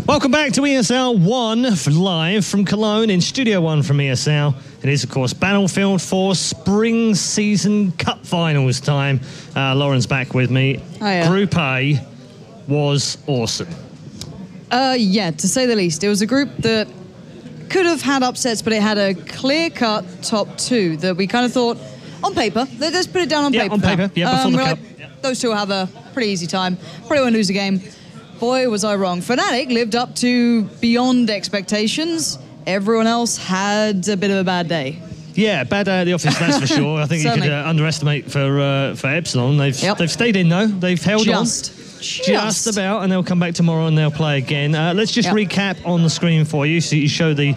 Welcome back to ESL 1 live from Cologne in Studio 1 from ESL. It is, of course, Battlefield 4 Spring Season Cup Finals time. Lauren's back with me. Oh, yeah. Group A was awesome. Yeah, to say the least. It was a group that could have had upsets, but it had a clear-cut top two that we kind of thought, on paper, let's put it down on paper. On paper, before the cup. Those two will have a pretty easy time. Probably won't lose a game. Boy, was I wrong. Fnatic lived up to beyond expectations. Everyone else had a bit of a bad day. Yeah, bad day at the office, that's for sure. I think you could underestimate for Epsilon. They've stayed in, though. They've held on. Just about, and they'll come back tomorrow and they'll play again. Let's just recap on the screen for you so you show the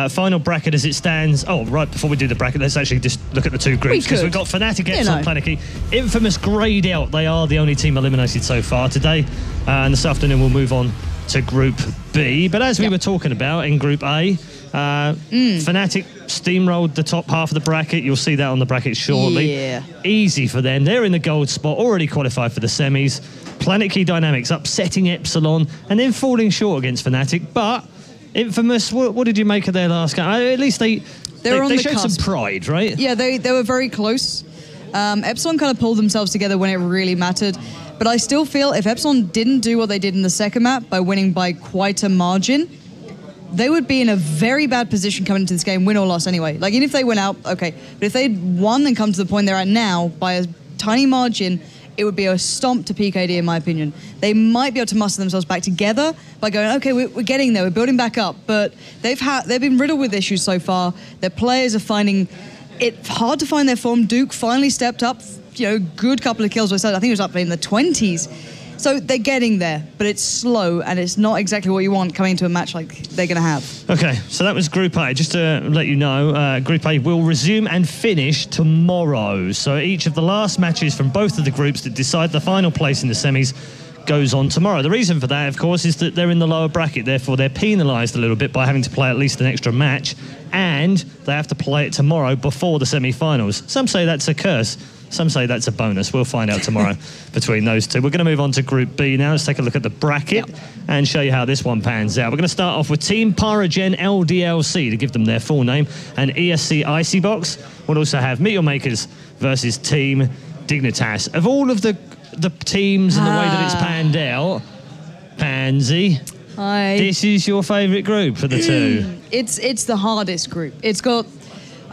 final bracket as it stands. Oh, right, before we do the bracket, let's actually just look at the two groups, because we've got Fnatic, Epsilon, Planet Infamous greyed out. They are the only team eliminated so far today, and this afternoon we'll move on to Group B. But as we were talking about in Group A, Fnatic steamrolled the top half of the bracket. You'll see that on the bracket shortly. Yeah. Easy for them. They're in the gold spot, already qualified for the semis. Planet Key Dynamics upsetting Epsilon and then falling short against Fnatic. But Infamous, what did you make of their last game? At least they showed some pride, right? Yeah, they were very close. Epsilon kind of pulled themselves together when it really mattered. But I still feel if Epsilon didn't do what they did in the second map by winning by quite a margin, they would be in a very bad position coming into this game, win or loss anyway. Like, even if they went out, okay. But if they'd won and come to the point they're at now by a tiny margin, it would be a stomp to PKD, in my opinion. They might be able to muster themselves back together by going, okay, we're getting there, we're building back up. But they've been riddled with issues so far. Their players are finding it hard to find their form. Duke finally stepped up, good couple of kills. I think it was up in the 20s. So they're getting there, but it's slow, and it's not exactly what you want coming into a match like they're going to have. Okay, so that was Group A. Just to let you know, Group A will resume and finish tomorrow. So each of the last matches from both of the groups that decide the final place in the semis goes on tomorrow. The reason for that, of course, is that they're in the lower bracket. Therefore, they're penalised a little bit by having to play at least an extra match, and they have to play it tomorrow before the semi-finals. Some say that's a curse. Some say that's a bonus. We'll find out tomorrow between those two. We're going to move on to Group B now. Let's take a look at the bracket and show you how this one pans out. We're going to start off with Team PyRoGEN LDLC, to give them their full name, and ESC ICY. We'll also have Meteor Makers versus Team Dignitas. Of all of the teams and the way that it's panned out, Pansy, this is your favourite group for the two. It's the hardest group. It's got...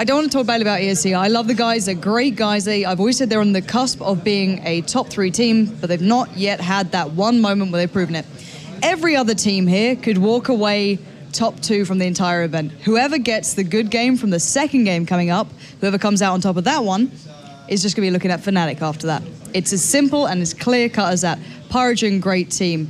I don't want to talk badly about ESC. I love the guys. They're great guys. I've always said they're on the cusp of being a top 3 team, but they've not yet had that one moment where they've proven it. Every other team here could walk away top 2 from the entire event. Whoever gets the good game from the second game coming up, whoever comes out on top of that one, is just going to be looking at Fnatic after that. It's as simple and as clear-cut as that. PyRoGEN, great team.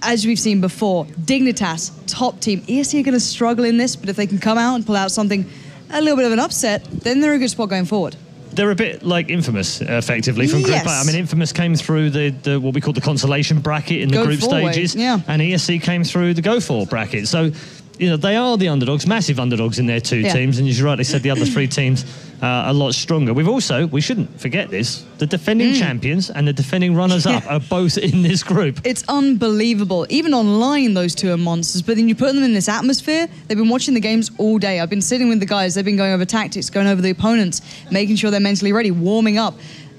As we've seen before, Dignitas, top team. ESC are going to struggle in this, but if they can come out and pull out something a little bit of an upset, then they're in a good spot going forward. They're a bit like Infamous, effectively, from Group A. I mean, Infamous came through the what we call the consolation bracket in the group stages, and ESC came through the Go4 bracket. So, they are the underdogs, massive underdogs in their two teams, and as you rightly said, the other 3 teams are a lot stronger. We shouldn't forget this, the defending champions and the defending runners-up are both in this group. It's unbelievable. Even online, those two are monsters, but then you put them in this atmosphere. They've been watching the games all day. I've been sitting with the guys. They've been going over tactics, going over the opponents, making sure they're mentally ready, warming up.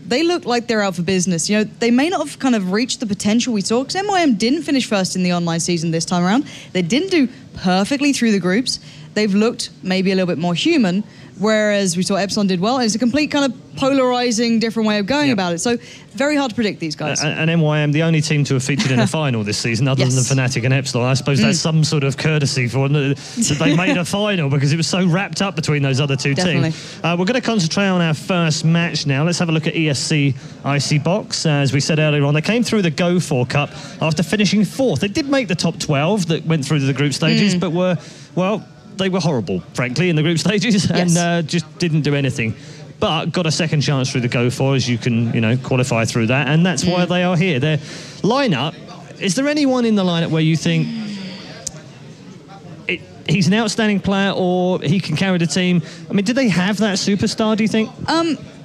They look like they're out for business. They may not have kind of reached the potential we saw, because MYM didn't finish first in the online season this time around. They didn't do perfectly through the groups. They've looked maybe a little bit more human, whereas we saw Epsilon did well. It's a complete kind of polarizing, different way of going about it. So very hard to predict these guys. And MYM, the only team to have featured in a final this season, other than the Fnatic and Epsilon. I suppose that's some sort of courtesy for them that they made a final, because it was so wrapped up between those other two teams. We're going to concentrate on our first match now. Let's have a look at ESC ICY. As we said earlier on, they came through the Go4 Cup after finishing 4th. They did make the top 12 that went through to the group stages, but they were horrible, frankly, in the group stages, and just didn't do anything. But got a second chance through the Go4, as you can, qualify through that, and that's why they are here. Their lineup, is there anyone in the lineup where you think he's an outstanding player or he can carry the team? I mean, do they have that superstar, do you think?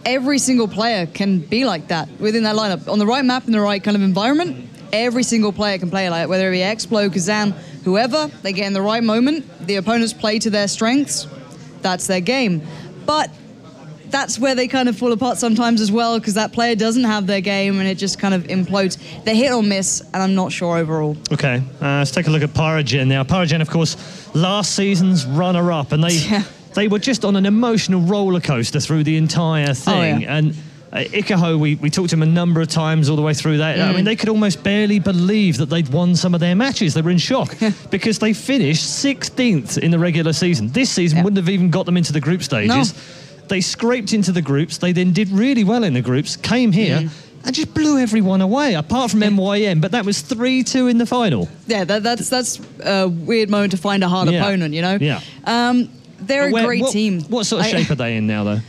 Every single player can be like that within that lineup. On the right map, in the right kind of environment, every single player can play like it, whether it be Explo, Kazam, Whoever they get in the right moment, the opponents play to their strengths, that's their game. But that's where they kind of fall apart sometimes as well, because that player doesn't have their game and it just kind of implodes. They're hit or miss, and I'm not sure overall. Okay, let's take a look at PyRoGEN now. PyRoGEN, of course, last season's runner-up, and they were just on an emotional roller coaster through the entire thing. Oh, yeah. And Ikaho, we talked to him a number of times all the way through that. I mean, they could almost barely believe that they'd won some of their matches. They were in shock because they finished 16th in the regular season. This season wouldn't have even got them into the group stages. No. They scraped into the groups. They then did really well in the groups, came here and just blew everyone away, apart from MYM, but that was 3-2 in the final. Yeah, that's a weird moment to find a hard opponent, you know? Yeah. They're a great team. What sort of shape are they in now, though?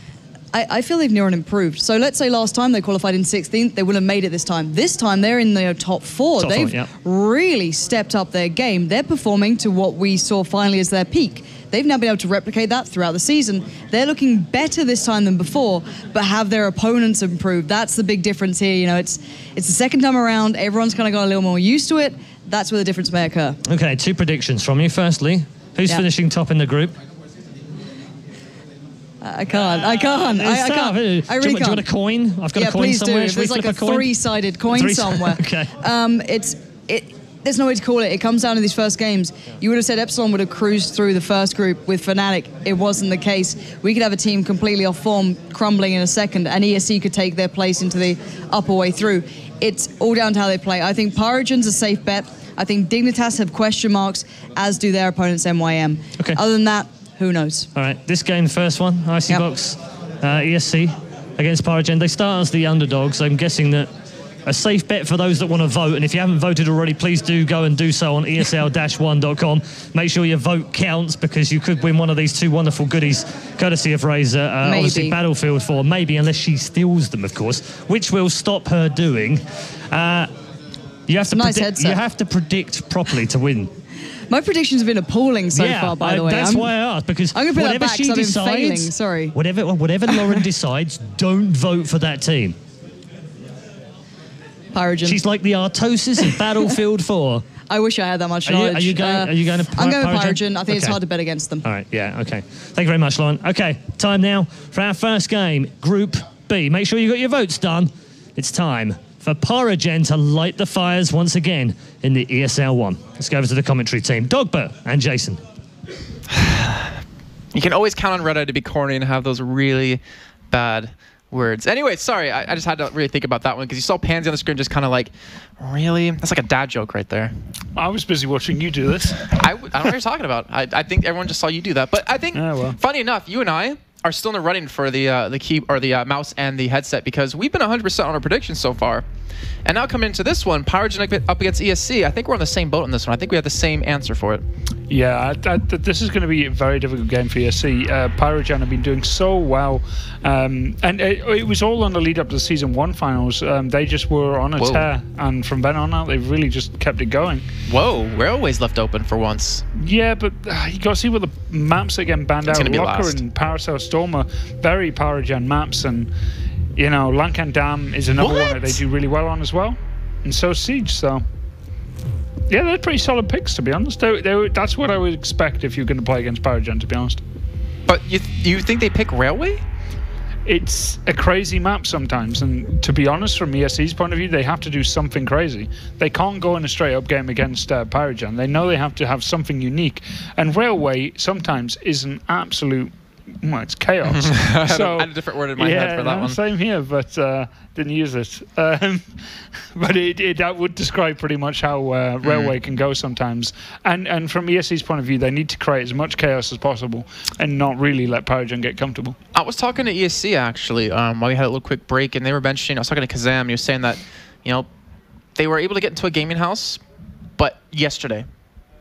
I feel they've near on improved. So let's say last time they qualified in 16th, they wouldn't have made it this time. This time they're in the top 4. They've really stepped up their game. They're performing to what we saw finally as their peak. They've now been able to replicate that throughout the season. They're looking better this time than before, but have their opponents improved? That's the big difference here. You know, it's the second time around. Everyone's kind of got a little more used to it. That's where the difference may occur. Okay, 2 predictions from you. Firstly, who's finishing top in the group? I can't. I can't. I really can't. Do you want a coin? I've got a coin somewhere. There's like a 3-sided coin somewhere. Okay. There's no way to call it. It comes down to these first games. You would have said Epsilon would have cruised through the first group with Fnatic. It wasn't the case. We could have a team completely off form, crumbling in a second, and ESC could take their place into the upper way through. It's all down to how they play. I think PyRoGEN's a safe bet. I think Dignitas have question marks, as do their opponents, MYM. Okay. Other than that, who knows? All right, this game, the first one, ICY, ESC against PyRoGEN. They start as the underdogs. I'm guessing that a safe bet for those that want to vote. And if you haven't voted already, please do go and do so on ESL-1.com. Make sure your vote counts, because you could win one of these 2 wonderful goodies, courtesy of Razor. Obviously, Battlefield 4, maybe, unless she steals them, of course, which will stop her doing. You have to predict properly to win. My predictions have been appalling so far, by the way. That's why I asked, because I'm gonna put whatever that back, she decides, I've been failing. Sorry. Whatever Lauren decides, don't vote for that team. PyRoGEN. She's like the Artosis of Battlefield 4. I wish I had that much knowledge. Are you going to I'm going with PyRoGEN. I think it's hard to bet against them. All right, yeah, okay. Thank you very much, Lauren. Okay, time now for our first game, Group B. Make sure you got your votes done. It's time for PyRoGEN to light the fires once again in the ESL 1. Let's go over to the commentary team. Dogba and Jason. You can always count on Reddit to be corny and have those really bad words. Anyway, sorry, I just had to really think about that one, because you saw Pansy on the screen just kind of like, really? That's like a dad joke right there. I was busy watching you do this. I don't know what you're talking about. I think everyone just saw you do that. But I think, funny enough, you and I are still in the running for the key or the mouse and the headset, because we've been 100% on our predictions so far. And now coming into this one, PyRoGEN up against ESC, I think we're on the same boat on this one. I think we have the same answer for it. Yeah, this is going to be a very difficult game for ESC. PyRoGEN have been doing so well, and it was all on the lead up to the Season 1 finals. They just were on a tear, and from then on out, they've really just kept it going. Whoa, Railway's left open for once. Yeah, but you got to see what the maps are getting banned out. Locker last. and Paracel Storm are very PyRoGEN maps, and you know, Lankan Dam is another one that they do really well on as well, and so Siege. So yeah, they're pretty solid picks, to be honest. That's what I would expect if you're going to play against PyRoGEN, to be honest. But you think they pick Railway? It's a crazy map sometimes, and to be honest, from ESC's point of view, they have to do something crazy. They can't go in a straight-up game against PyRoGEN. They know they have to have something unique, and Railway sometimes is an absolute... Well, it's chaos. So, I had a different word in my head for that one. Same here, but didn't use it. But that would describe pretty much how Railway can go sometimes. And from ESC's point of view, they need to create as much chaos as possible and not really let PyRoGEN get comfortable. I was talking to ESC, actually, while we had a little quick break, and they were mentioning, I was talking to Kazam, he was saying that, you know, they were able to get into a gaming house, but yesterday.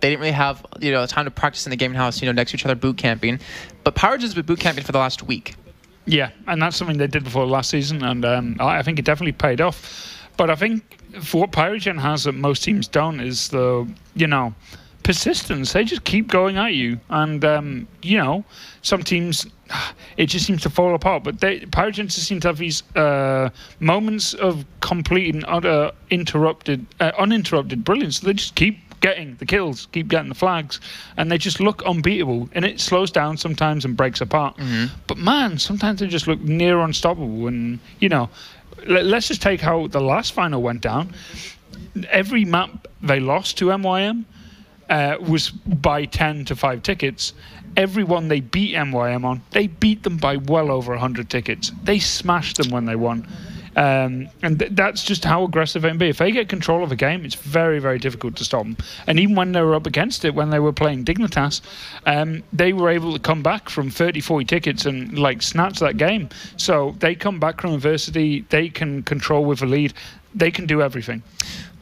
They didn't really have, you know, time to practice in the gaming house, you know, next to each other, boot camping. But PyRoGEN's been boot camping for the last week. Yeah, and that's something they did before last season, and I think it definitely paid off. But I think for what PyRoGEN has that most teams don't is the, you know, persistence. They just keep going at you, and you know, some teams it just seems to fall apart. But PyRoGEN just seem to have these moments of complete and utter uninterrupted brilliance. They just keep getting the kills, keep getting the flags, and they just look unbeatable. And it slows down sometimes and breaks apart. But man, sometimes they just look near unstoppable. And, you know, let's just take how the last final went down. Every map they lost to MYM was by 10 to 5 tickets. Everyone they beat MYM on, they beat them by well over 100 tickets. They smashed them when they won. And that's just how aggressive they can be. If they get control of a game, it's very, very difficult to stop them. And even when they were up against it, when they were playing Dignitas, they were able to come back from 30, 40 tickets and like snatch that game. So they come back from adversity. They can control with a lead. They can do everything.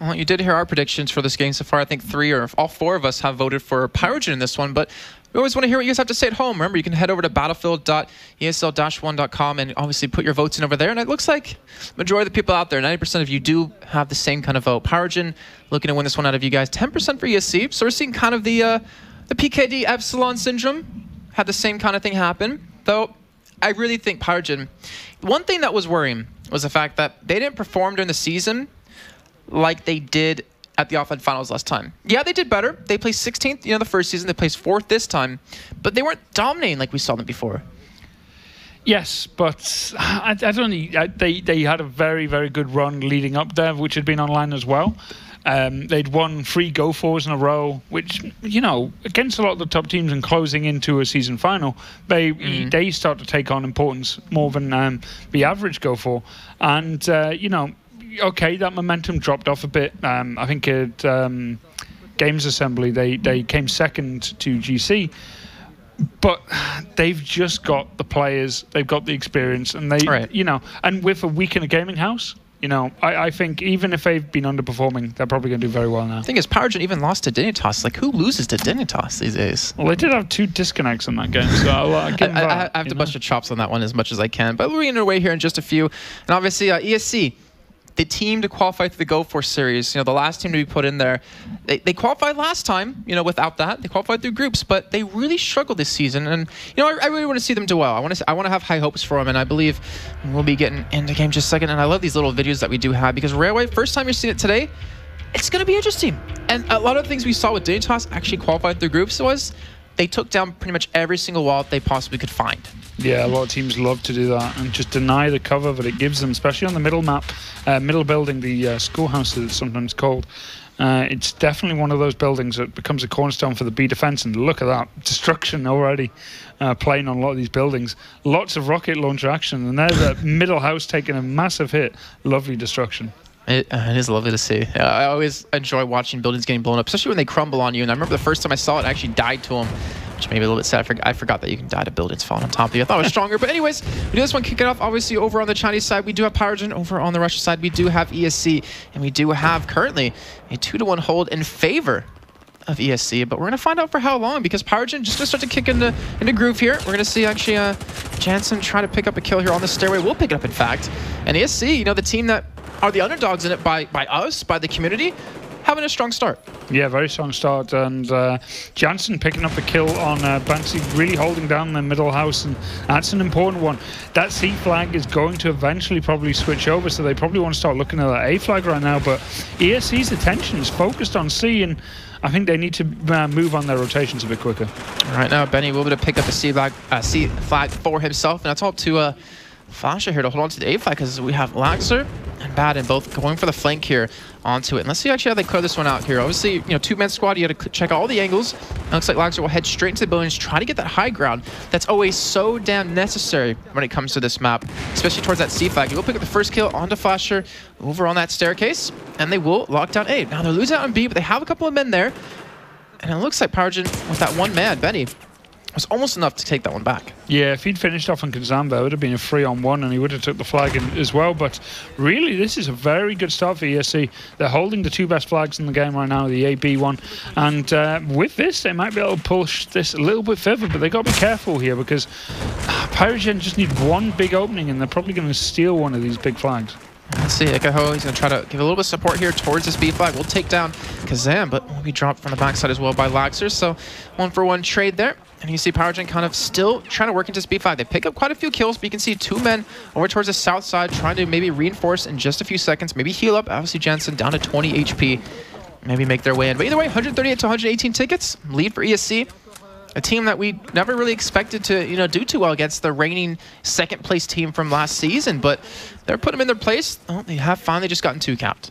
Well, you did hear our predictions for this game so far. I think 3 or all 4 of us have voted for PyRoGEN in this one, but we always want to hear what you guys have to say at home. Remember, you can head over to battlefield.esl-1.com and obviously put your votes in over there. And it looks like the majority of the people out there, 90% of you, do have the same kind of vote. PyRoGEN looking to win this one out of you guys. 10% for ESC. So we're seeing kind of the PKD Epsilon syndrome. Had the same kind of thing happen. Though I really think PyRoGEN, one thing that was worrying was the fact that they didn't perform during the season like they did at the offline finals last time. Yeah, they did better. They placed 16th, the first season. They placed 4th this time, but they weren't dominating like we saw them before. Yes, but I don't know. They had a very, very good run leading up there, which had been online as well. They'd won 3 Go4s in a row, which, against a lot of the top teams and closing into a season final, they start to take on importance more than the average Go4. And, okay, that momentum dropped off a bit. I think at Games Assembly, they came second to GC. But they've just got the players, they've got the experience, and and with a week in a gaming house, I think even if they've been underperforming, they're probably going to do very well now. The thing is, PyRoGEN even lost to Dignitas. Like, who loses to Dignitas these days? Well, they did have 2 disconnects in that game, so I'll give them that. I have to bust your chops on that one as much as I can, but we're getting away here in just a few. And obviously, ESC, the team to qualify for the Go4 series, the last team to be put in there, they qualified last time, without that. They qualified through groups, but they really struggled this season. And, I really want to see them do well. I want to have high hopes for them, and I believe we'll be getting into game just a second. And I love these little videos that we do have, because Railway, first time you're seeing it today, it's going to be interesting. And a lot of things we saw with Dignitas actually qualified through groups was they took down pretty much every single wall they possibly could find. Yeah, a lot of teams love to do that and just deny the cover that it gives them, especially on the middle map, middle building, the schoolhouse as it's sometimes called. It's definitely one of those buildings that becomes a cornerstone for the B defense, and look at that destruction already playing on a lot of these buildings. Lots of rocket launcher action, and there's a middle house taking a massive hit. Lovely destruction. It is lovely to see. I always enjoy watching buildings getting blown up, especially when they crumble on you. And I remember the first time I saw it, I actually died to them, which made me a little bit sad. I forgot that you can die to buildings falling on top of you. I thought it was stronger. But anyways, we do this one kick it off. Obviously, over on the Chinese side, we do have PyRoGEN. Over on the Russian side, we do have ESC. And we do have currently a 2-1 hold in favor of ESC. But we're going to find out for how long, because PyRoGEN just going to start to kick into groove here. We're going to see actually Jansen try to pick up a kill here on the stairway. We'll pick it up, in fact. And ESC, the team that are the underdogs in it by us, by the community, having a strong start. Yeah, very strong start. And Jansen picking up a kill on Banksy, really holding down the middle house, and that's an important one. That C flag is going to eventually probably switch over, so they probably want to start looking at that A flag right now. But ESC's attention is focused on C, and I think they need to move on their rotations a bit quicker. Right now, Benny will be able to pick up the C flag for himself, and that's all to Fasha here to hold on to the A flag, because we have Laxer and Baden both going for the flank here onto it. And let's see actually how they clear this one out here. Obviously, 2-man squad, you got to check all the angles. It looks like Laxer will head straight into the buildings, try to get that high ground. That's always so damn necessary when it comes to this map, especially towards that C flag. He will pick up the first kill onto Fasher over on that staircase, and they will lock down A. Now they're losing out on B, but they have a couple of men there. And it looks like PyRoGEN, with that one man, Benny, was almost enough to take that one back. Yeah, if he'd finished off on Kazamba, it would have been a 3-on-1, and he would have took the flag in as well. But really, this is a very good start for ESC. They're holding the 2 best flags in the game right now, the A-B one. And with this, they might be able to push this a little bit further, but they've got to be careful here, because PyRoGEN just need one big opening, and they're probably going to steal one of these big flags. Let's see, Ikaho, he's going to try to give a little bit of support here towards this B flag. We'll take down Kazam, but will be dropped from the backside as well by Laxer. So 1-for-1 trade there. And you see PyRoGEN kind of still trying to work into this B flag. They pick up quite a few kills, but you can see 2 men over towards the south side trying to maybe reinforce in just a few seconds, maybe heal up. Obviously, Jansen down to 20 HP. maybe make their way in. But either way, 138 to 118 tickets, lead for ESC. A team that we never really expected to, you know, do too well against the reigning second-place team from last season. But they're putting them in their place. Oh, they have finally just gotten 2-capped.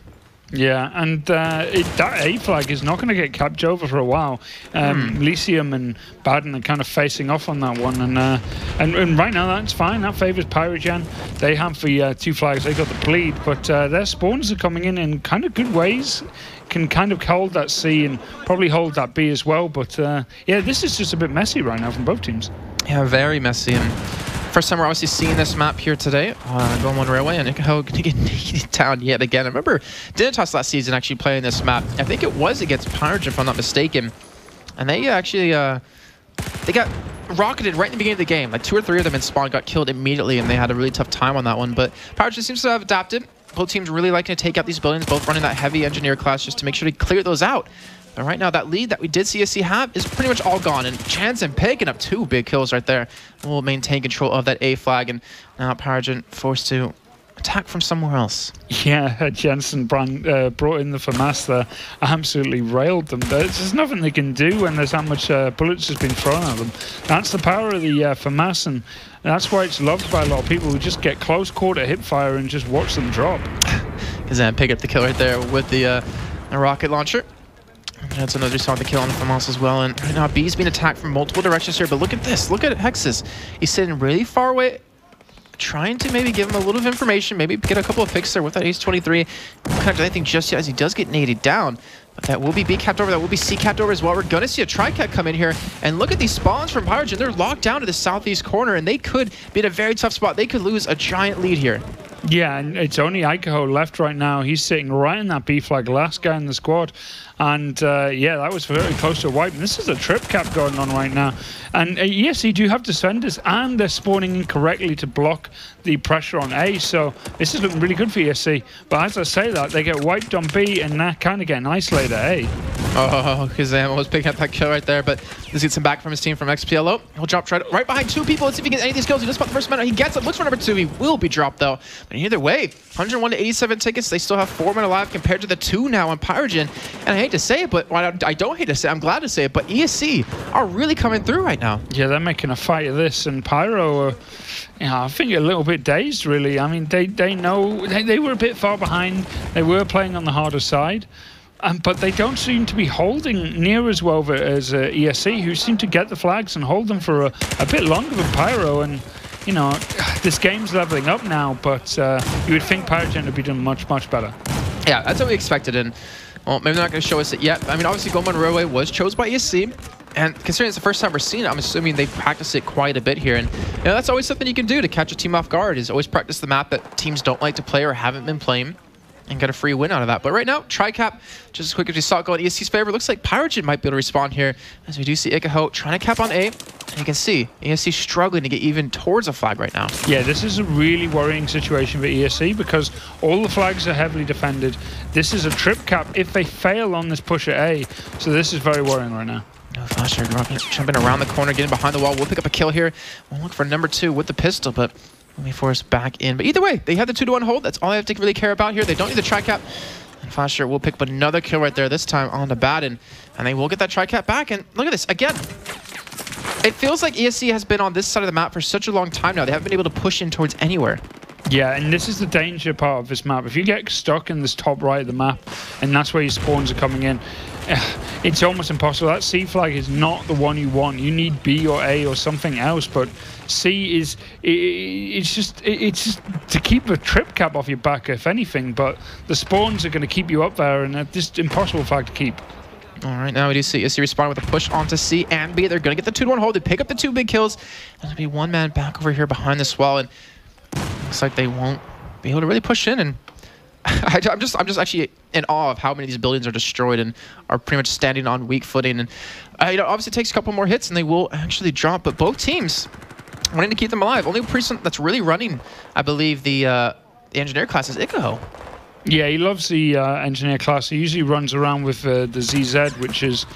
Yeah, and that A flag is not going to get capped over for a while. Lyceum and Baden are kind of facing off on that one, and right now that's fine. That favours PyRoGEN. They have the 2 flags. They got the bleed, but their spawns are coming in kind of good ways. Can kind of hold that C and probably hold that B as well. But yeah, this is just a bit messy right now from both teams. Yeah, very messy. And first time we're obviously seeing this map here today on One Railway, and ICY going to get needed down yet again. I remember Dignitas last season actually playing this map. I think it was against PyRoGEN, if I'm not mistaken. And they actually they got rocketed right in the beginning of the game. Like 2 or 3 of them in spawn got killed immediately, and they had a really tough time on that one. But PyRoGEN seems to have adapted. Both teams really liking to take out these buildings, both running that heavy engineer class just to make sure to clear those out. But right now, that lead that we did see ESC have is pretty much all gone. And Jansen picking up 2 big kills right there will maintain control of that A flag. And now PyRoGEN forced to attack from somewhere else. Yeah, Jansen brought in the FAMAS there, absolutely railed them. There's nothing they can do when there's that much bullets has been thrown at them. That's the power of the FAMAS, and that's why it's loved by a lot of people who just get close quarter hip fire and just watch them drop. Kazan pick up the kill right there with the rocket launcher. That's another saw the kill on the FAMAS as well. And right now, B's being attacked from multiple directions here. But look at this. Look at Hexus. He's sitting really far away, trying to maybe give him a little of information, maybe get a couple of picks there with that Ace-23. Can't do anything just yet as he does get naded down. But that will be B capped over, that will be C capped over as well. We're going to see a tri-cap come in here. And look at these spawns from PyRoGEN. They're locked down to the southeast corner, and they could be in a very tough spot. They could lose a giant lead here. Yeah, and it's only ICY left right now. He's sitting right in that B flag, last guy in the squad. And yeah, that was very close to a wipe. And this is a trip cap going on right now. And yes, you do have defenders, and they're spawning incorrectly to block the pressure on A. So this is looking really good for ESC. But as I say that, they get wiped on B, and they're kind of getting isolated at A. Oh, Kazam was picking up that kill right there, but this gets him back from his team from XPLO. He'll drop right behind 2 people. Let's see if he gets any of these kills. He just spot the first man. He gets it, looks for number 2. He will be dropped, though. But either way, 101 to 87 tickets. They still have 4 men alive compared to the 2 now on PyRoGEN. And I hate to say it, but well, I don't hate to say it, I'm glad to say it, but ESC are really coming through right now. Yeah, they're making a fight of this, and Pyro are, you know, I think a little bit dazed, really. I mean, they know they were a bit far behind. They were playing on the harder side. But they don't seem to be holding near as well as ESC, who seem to get the flags and hold them for a bit longer than Pyro. And, you know, this game's leveling up now, but you would think PyRoGEN would be doing much, much better. Yeah, that's what we expected. And, well, maybe they're not going to show us it yet. I mean, obviously, Goemon Railway was chosen by ESC. And considering it's the first time we're seeing it, I'm assuming they've practiced it quite a bit here. And, you know, that's always something you can do to catch a team off guard, is always practice the map that teams don't like to play or haven't been playing, and get a free win out of that. But right now, tri-cap, just as quick as we saw it go in ESC's favor, looks like PyRoGEN might be able to respond here, as we do see ICY trying to cap on A. And you can see ESC struggling to get even towards a flag right now. Yeah, this is a really worrying situation for ESC because all the flags are heavily defended. This is a trip cap if they fail on this push at A. So this is very worrying right now. No, Flasher jumping around the corner, getting behind the wall. We'll pick up a kill here. We'll look for number 2 with the pistol, but let me force back in. But either way, they have the 2-to-1 hold. That's all I have to really care about here. They don't need the tri-cap. And Flasher will pick up another kill right there, this time on the Baden. And they will get that tri-cap back. And look at this. Again, it feels like ESC has been on this side of the map for such a long time now. They haven't been able to push in towards anywhere. Yeah, and this is the danger part of this map. If you get stuck in this top right of the map, and that's where your spawns are coming in, it's almost impossible. That C flag is not the one you want. You need B or A or something else, but C is, it's just to keep the trip cap off your back, if anything, but the spawns are going to keep you up there, and it's just impossible flag to keep. All right, now we do see ESC respond with a push onto C and B. They're going to get the 2-to-1 hold. They pick up the 2 big kills. There'll be 1 man back over here behind this wall, and looks like they won't be able to really push in. And I'm just actually in awe of how many of these buildings are destroyed and are pretty much standing on weak footing. And you know, obviously it takes a couple more hits and they will actually drop. But both teams wanting to keep them alive. Only person that's really running, I believe, the engineer class is ICY. Yeah, he loves the engineer class. He usually runs around with the ZZ, which is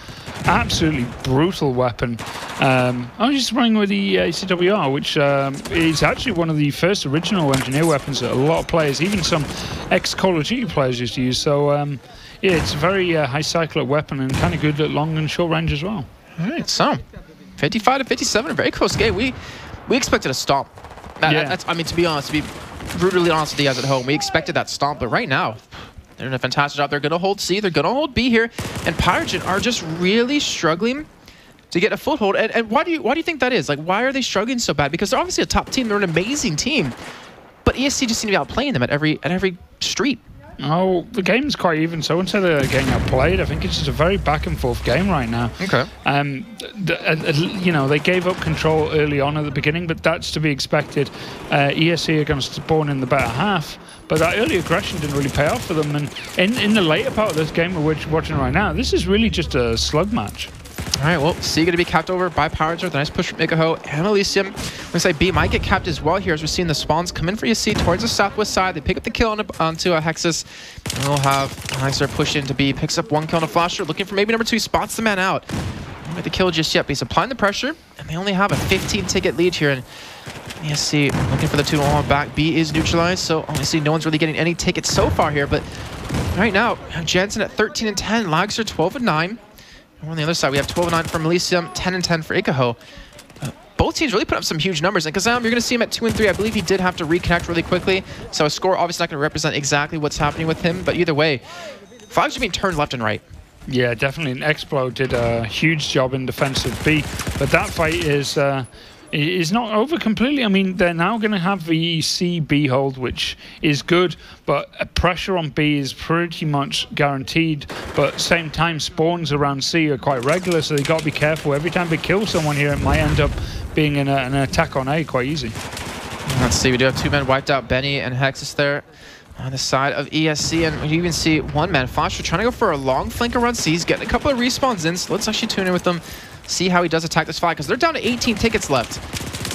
absolutely brutal weapon. I'm just running with the ACWR, which is actually one of the first original engineer weapons that a lot of players, even some ex-Call of Duty players, used to use. So yeah, it's a very high cycler weapon and kind of good at long and short range as well. All right, so 55 to 57, a very close game. We expected a stomp. That's, I mean, to be honest, to be brutally honest with you guys at home, we expected that stomp, but right now, they're doing a fantastic job. They're going to hold C, they're going to hold B here, and PyRoGEN are just really struggling to get a foothold. And why do you think that is? Like, why are they struggling so bad? Because they're obviously a top team. They're an amazing team, but ESC just seem to be outplaying them at every street. Oh, the game's quite even, so instead of getting outplayed, I think it's just a very back and forth game right now. Okay. You know, they gave up control early on at the beginning, but that's to be expected. ESC are going to spawn in the better half, but that early aggression didn't really pay off for them. And in the later part of this game we're watching right now, this is really just a slug match. All right, well, C going to be capped over by PyRoGEN. The nice push from Ikaho and Elysium. Looks like B might get capped as well here as we're seeing the spawns come in for ESC towards the southwest side. They pick up the kill onto Hexus. And we'll have Hexer push into B. Picks up one kill on a flasher. Looking for maybe number 2. Spots the man out. Not get the kill just yet, but he's applying the pressure. And they only have a 15-ticket lead here. And ESC looking for the 2-1 back. B is neutralized, so obviously no one's really getting any tickets so far here. But right now, Jensen at 13 and 10. Lags are 12 and 9. On the other side, we have 12 and 9 from Elysium, 10 and 10 for Ikaho. Both teams really put up some huge numbers. And Kazam, you're going to see him at 2 and 3. I believe he did have to reconnect really quickly. So a score obviously not going to represent exactly what's happening with him. But either way, flags are being turned left and right. Yeah, definitely. And Explode did a huge job in defensive B. But that fight is not over completely. I mean, they're now going to have the C-B hold, which is good, but pressure on B is pretty much guaranteed. But at the same time, spawns around C are quite regular, so they've got to be careful. Every time they kill someone here, it might end up being an attack on A quite easy. Let's see, we do have 2 men wiped out, Benny and Hexus there on the side of ESC, and we even see 1 man, Flasher, trying to go for a long flank around C. He's getting a couple of respawns in, so let's actually tune in with them. See how he does attack this fight, because they're down to 18 tickets left.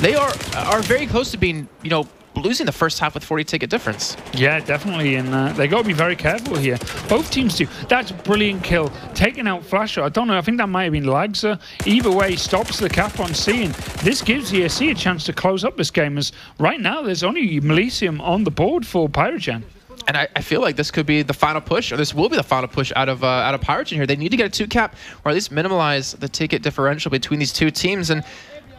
They are very close to being, you know, losing the first half with 40-ticket difference. Yeah, definitely, and they got to be very careful here. Both teams do. That's a brilliant kill. Taking out Flasher, I don't know, I think that might have been Lagser. Either way, stops the cap on C, and this gives ESC a chance to close up this game, as right now there's only Melisium on the board for PyRoGEN. And I feel like this could be the final push, or this will be the final push out of PyRoGEN here. They need to get a 2 cap, or at least minimize the ticket differential between these two teams. And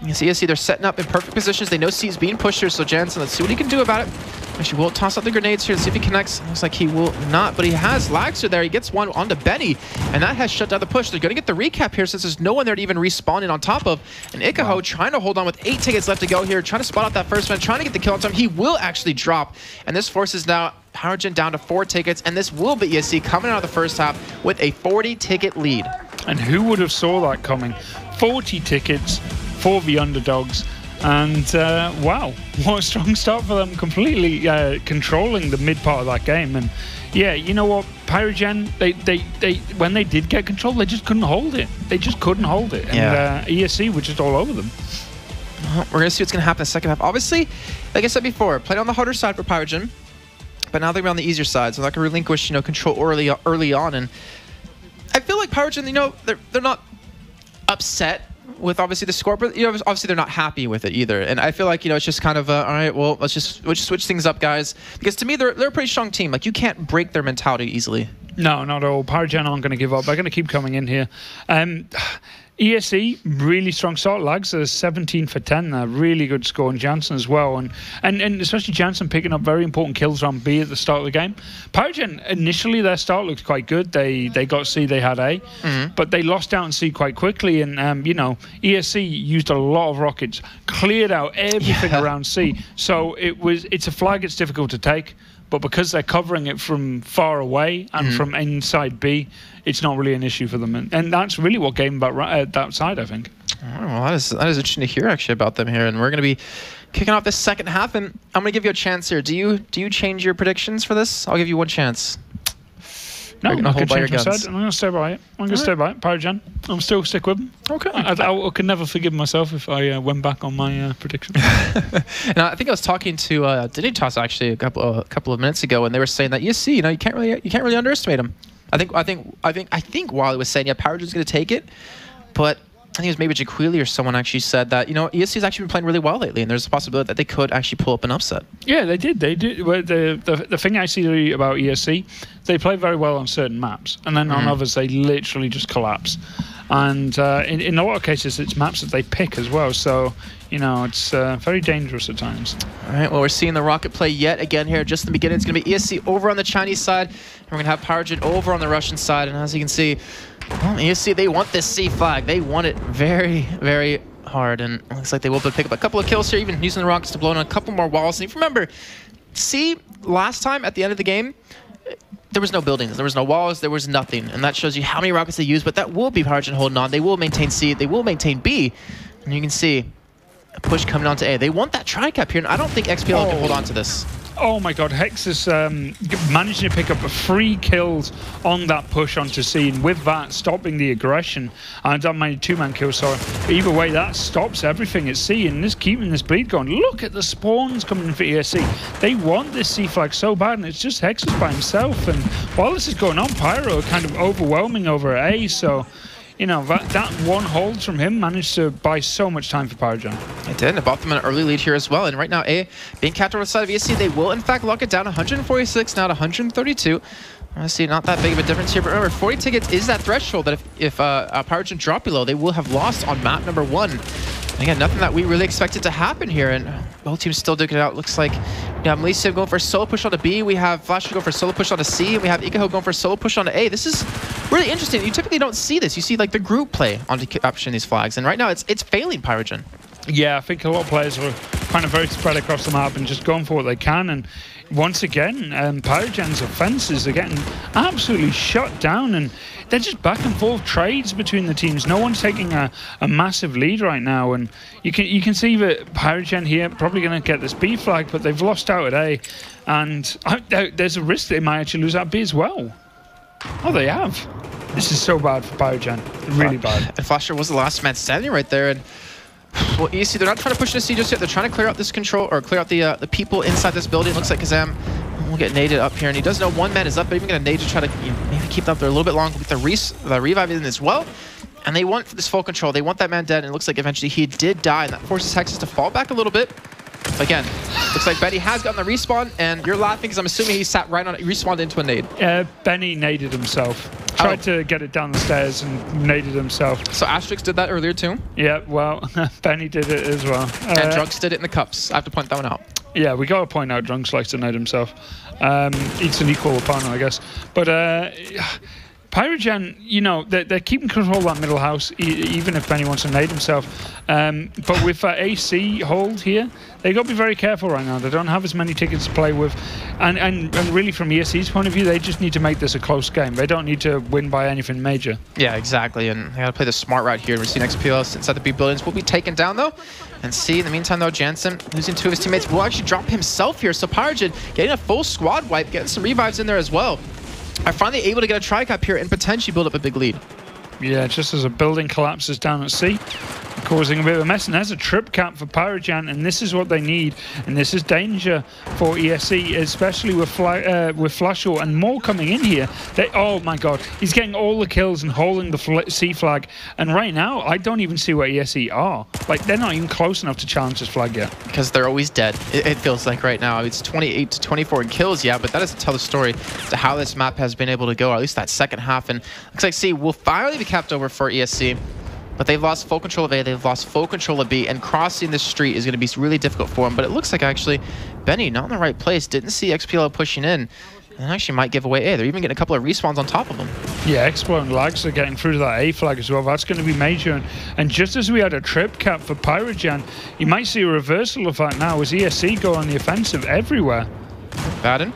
you see ESC, they're setting up in perfect positions. They know C is being pushed here, so Jansen, let's see what he can do about it. Actually, will toss out the grenades here to see if he connects. Looks like he will not, but he has Lagser there. He gets one onto Benny, and that has shut down the push. They're going to get the recap here since there's no one there to even respawn in on top of. And Ikaho trying to hold on with 8 tickets left to go here, trying to spot out that first man, trying to get the kill on time. He will actually drop, and this forces now PyRoGEN down to 4 tickets, and this will be ESC coming out of the first half with a 40-ticket lead. And who would have saw that coming? 40 tickets for the underdogs, and wow, what a strong start for them, completely controlling the mid part of that game. And yeah, you know what, PyRoGEN, they when they did get control, they just couldn't hold it. They just couldn't hold it, and ESC were just all over them. Well, we're gonna see what's gonna happen in the second half. Obviously, like I said before, played on the harder side for PyRoGEN, but now they're on the easier side, so they're not gonna relinquish, you know, control early on. And I feel like PyRoGEN, you know, they're not upset with obviously the score, but you know, obviously they're not happy with it either. And I feel like, you know, it's just kind of all right, well, we'll just switch things up, guys, because to me they're a pretty strong team. Like, you can't break their mentality easily. No, not at all. PyRoGEN aren't going to give up. They're going to keep coming in here. ESC, really strong start. Lags are 17 for 10 there. Really good score. And Jansen as well. And especially Jansen picking up very important kills on B at the start of the game. PyRoGEN, initially their start looked quite good. They got C, they had A. But they lost out on C quite quickly. And, you know, ESC used a lot of rockets, cleared out everything around C. So it's a flag it's difficult to take. But because they're covering it from far away and from inside B, it's not really an issue for them. And that's really what gave them about that side, I think. Oh, well, that is interesting to hear, actually, about them here. And we're going to be kicking off this second half. And I'm going to give you a chance here. Do you change your predictions for this? I'll give you one chance. No, I'm not going to change my side. I'm going to stay by it. I'm going to stay by it. PyRoGEN. I'm still stick with them. Okay. I could never forgive myself if I went back on my prediction. And I think I was talking to Dignitas actually a couple of minutes ago, and they were saying that ESC, you know, you can't really underestimate them. I think Wally was saying, yeah, PyRoGEN's going to take it, but think it was maybe Jaquili or someone actually said that, you know, ESC has actually been playing really well lately, and there's a possibility that they could actually pull up an upset. Yeah, they did. They did. Well, the thing I see about ESC, they play very well on certain maps, and then on others they literally just collapse. And in a lot of cases, it's maps that they pick as well. So, you know, it's very dangerous at times. All right, well, we're seeing the Rocket play yet again here. Just in the beginning, it's going to be ESC over on the Chinese side, and we're going to have PyRoGEN over on the Russian side. And as you can see, well, ESC, they want this C flag. They want it very, very hard. And it looks like they will be able to pick up a couple of kills here, even using the Rockets to blow in a couple more walls. And if you remember, C, last time at the end of the game, there was no buildings, there was no walls, there was nothing. And that shows you how many rockets they use, but that will be PyRoGEN holding on. They will maintain C, they will maintain B. And you can see a push coming on to A. They want that tri-cap here, and I don't think XPL can hold on to this. Oh my god, Hex is managing to pick up 3 kills on that push onto C, and with that stopping the aggression. And that made 2-man kills, so either way that stops everything at C, and just keeping this bleed going. Look at the spawns coming in for ESC. They want this C flag so bad, and it's just Hexus by himself. And while this is going on, Pyro kind of overwhelming over A, so you know, that one hold from him managed to buy so much time for PyRoGEN. It did, and it bought them an early lead here as well. And right now, A being capped on the side of ESC, they will in fact lock it down 146 now to 132. I see not that big of a difference here, but remember, 40 tickets is that threshold that if PyRoGEN drop below, they will have lost on map number 1. And again, nothing that we really expected to happen here, and both teams still duking it out. Looks like we have Malaysia going for a solo push on to B, we have Flash going for a solo push on to C, and we have Ikaho going for a solo push on to A. This is really interesting. You typically don't see this. You see like the group play on capturing these flags, and right now it's failing PyRoGEN. Yeah, I think a lot of players are kind of very spread across the map and just going for what they can. And once again, PyRoGEN's offenses are getting absolutely shut down, and they're just back and forth trades between the teams. No one's taking a massive lead right now, and you can see that PyRoGEN here probably going to get this B flag, but they've lost out at A, and there's a risk they might actually lose out B as well. Oh, they have. This is so bad for PyRoGEN, really bad. And Flasher was the last man standing right there, and well, ESC, they're not trying to push into C just yet. They're trying to clear out this control, or clear out the people inside this building. Looks like Kazam will get naded up here, and he does know one man is up, but even going to nade to try to maybe keep them up there a little bit longer with the revive in as well. And they want this full control. They want that man dead, and it looks like eventually he did die, and that forces Hexus to fall back a little bit. Again, looks like Benny has gotten the respawn, and you're laughing because I'm assuming he sat right on it, respawned into a nade. Benny naded himself. Tried to get it down the stairs and naded himself. So Asterix did that earlier too? Yeah, well, Benny did it as well. And Drunks did it in the cups. I have to point that one out. Yeah, we got to point out Drunks likes to nade himself. It's an equal opponent, I guess. But PyRoGEN, you know, they're keeping control of that middle house, even if Benny wants to nade himself. But with AC hold here, they got to be very careful right now. They don't have as many tickets to play with. And really, from ESC's point of view, they just need to make this a close game. They don't need to win by anything major. Yeah, exactly. And they got to play the smart route here. We're seeing XPL inside the B buildings will be taken down, though. And see, in the meantime, though, Jansen, losing 2 of his teammates, will actually drop himself here. So PyRoGEN getting a full squad wipe, getting some revives in there as well. Are finally able to get a tri-cap here and potentially build up a big lead. Yeah, just as a building collapses down at C, causing a bit of a mess. And there's a trip cap for PyRoGEN, and this is what they need. And this is danger for ESC, especially with Flashor and more coming in here. Oh my god, he's getting all the kills and holding the C flag. And right now, I don't even see where ESC are. Like, they're not even close enough to challenge this flag yet. Because they're always dead, it feels like right now. It's 28 to 24 in kills, yeah, but that doesn't tell the story to how this map has been able to go, or at least that second half. And looks like C will finally be capped over for ESC. But they've lost full control of A, they've lost full control of B, and crossing this street is going to be really difficult for them. But it looks like actually Benny not in the right place, didn't see XPL pushing in, and actually might give away A. They're even getting a couple of respawns on top of them. Yeah, XPL and Lags are getting through to that A flag as well. That's going to be major. And just as we had a trip cap for PyRoGEN, you might see a reversal of that now as ESC go on the offensive everywhere. Baden.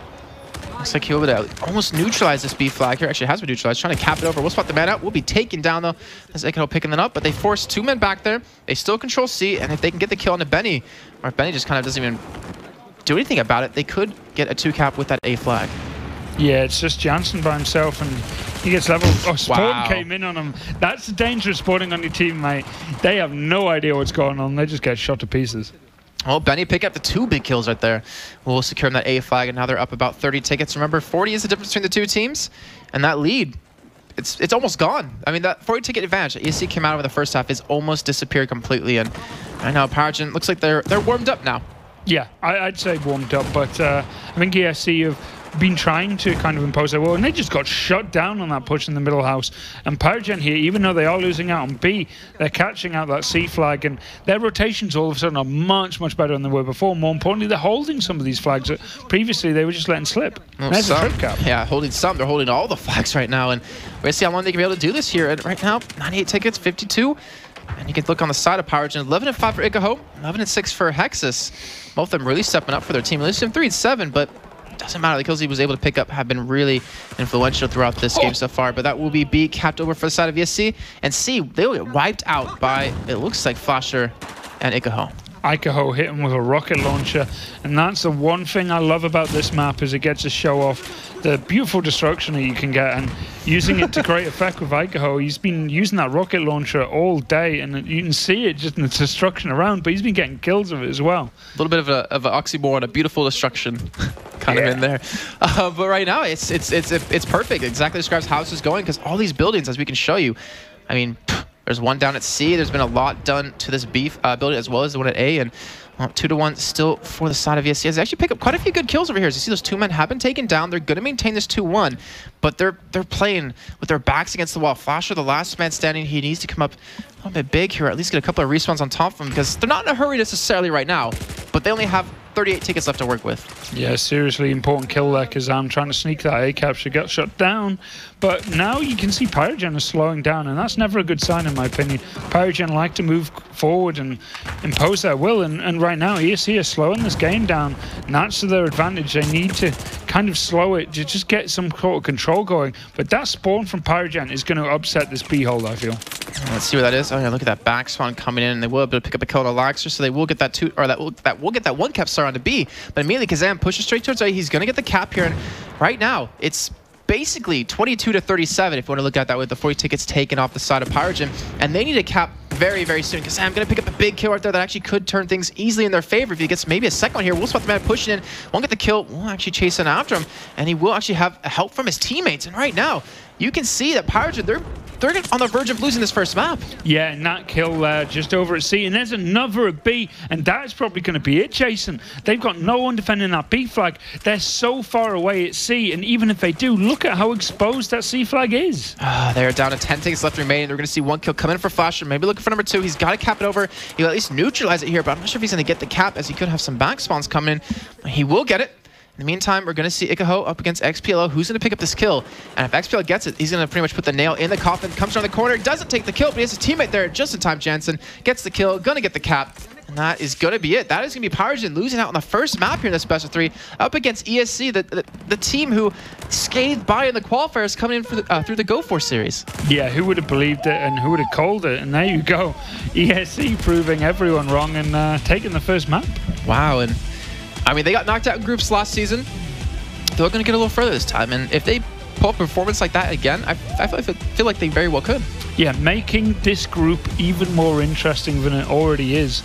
Looks like he'll be able to almost neutralize this B flag here. Actually has been neutralized. Trying to cap it over. We'll spot the man out. We'll be taken down though as Ikaho picking them up. But they force 2 men back there. They still control C. And if they can get the kill on the Benny, or if Benny just kind of doesn't even do anything about it, they could get a 2 cap with that A flag. Yeah, it's just Jansen by himself, and he gets leveled. Oh, Spawn came in on him. That's dangerous spawning on your team, mate. They have no idea what's going on. They just get shot to pieces. Well, Benny picked up the 2 big kills right there. We'll secure that A flag, and now they're up about 30 tickets. Remember, 40 is the difference between the 2 teams, and that lead it's almost gone. I mean, that 40 ticket advantage that ESC came out of in the first half is almost disappeared completely. And right now, PyRoGEN looks like they're warmed up now. Yeah, I'd say warmed up, but I think ESC have been trying to kind of impose their will, and they just got shut down on that push in the middle house. And PyRoGEN here, even though they are losing out on B, they're catching out that C flag, and their rotations all of a sudden are much, much better than they were before. More importantly, they're holding some of these flags that previously they were just letting slip. Well, there's a trip cap. Yeah, holding some. They're holding all the flags right now, and we're going to see how long they can be able to do this here. And right now, 98 tickets, 52. And you can look on the side of PyRoGEN, 11-5 for Ikaho, 11-6 for Hexus. Both of them really stepping up for their team. At least 3-7, but it doesn't matter. The kills he was able to pick up have been really influential throughout this game so far. But that will be B capped over for the side of ESC. And C, they'll get wiped out by, it looks like, Flasher and Ikaho. Ikaho hit him with a rocket launcher, and that's the one thing I love about this map, is it gets to show off the beautiful destruction that you can get, and using it to great effect with Ikaho. He's been using that rocket launcher all day, and you can see it just in the destruction around, but he's been getting kills of it as well. A little bit of an oxymoron, a beautiful destruction kind of in there. But right now, it's perfect. It exactly describes how this is going, because all these buildings, as we can show you, I mean, there's one down at C. There's been a lot done to this B building as well as the one at A, and 2-1 still for the side of ESC. They actually pick up quite a few good kills over here. As you see, those two men have been taken down. They're going to maintain this 2-1, but they're playing with their backs against the wall. Flasher, the last man standing, he needs to come up a little bit big here, or at least get a couple of respawns on top of him, because they're not in a hurry necessarily right now, but they only have 38 tickets left to work with. Yeah, seriously important kill there, because I'm trying to sneak that A capture, got shut down. But now you can see PyRoGEN is slowing down, and that's never a good sign in my opinion. PyRoGEN like to move forward and impose their will, and right now ESC is slowing this game down, and that's to their advantage. They need to kind of slow it to just get some sort of control going. But that spawn from PyRoGEN is going to upset this B hold, I feel. Let's see where that is. Oh yeah, look at that back spawn coming in, and they will be able to pick up a kill on Laxer, so they will get that will get that one cap star onto B. But immediately Kazam pushes straight towards A. He's going to get the cap here, and right now it's basically 22-37 if you want to look at that, with the 40 tickets taken off the side of PyRoGEN, and they need a cap very, very soon, because I'm going to pick up a big kill right there that actually could turn things easily in their favor if he gets maybe a second one here. We'll spot the man pushing in, won't get the kill, will actually chase in after him, and he will actually have help from his teammates. And right now, you can see that PyRoGEN, they're on the verge of losing this first map. Yeah, and that kill there just over at C, and there's another at B, and that's probably going to be it, Jason. They've got no one defending that B flag. They're so far away at C, and even if they do, look at how exposed that C flag is. They're down to 10 tickets left remaining. They're going to see one kill come in for Flasher, maybe looking for number 2. He's got to cap it over. He'll at least neutralize it here, but I'm not sure if he's going to get the cap, as he could have some back spawns coming in. He will get it. In the meantime, we're going to see Ikaho up against XPLO. Who's going to pick up this kill? And if XPLO gets it, he's going to pretty much put the nail in the coffin. Comes around the corner, doesn't take the kill, but he has a teammate there just in time. Jansen gets the kill, going to get the cap. And that is going to be it. That is going to be PyRoGEN losing out on the first map here in this best of 3 up against ESC, the team who scathed by in the qualifiers coming in for through the Go4 series. Yeah, who would have believed it and who would have called it? And there you go. ESC proving everyone wrong and taking the first map. Wow, and I mean, they got knocked out in groups last season. They're going to get a little further this time, and if they pull a performance like that again, I feel like they very well could. Yeah, making this group even more interesting than it already is.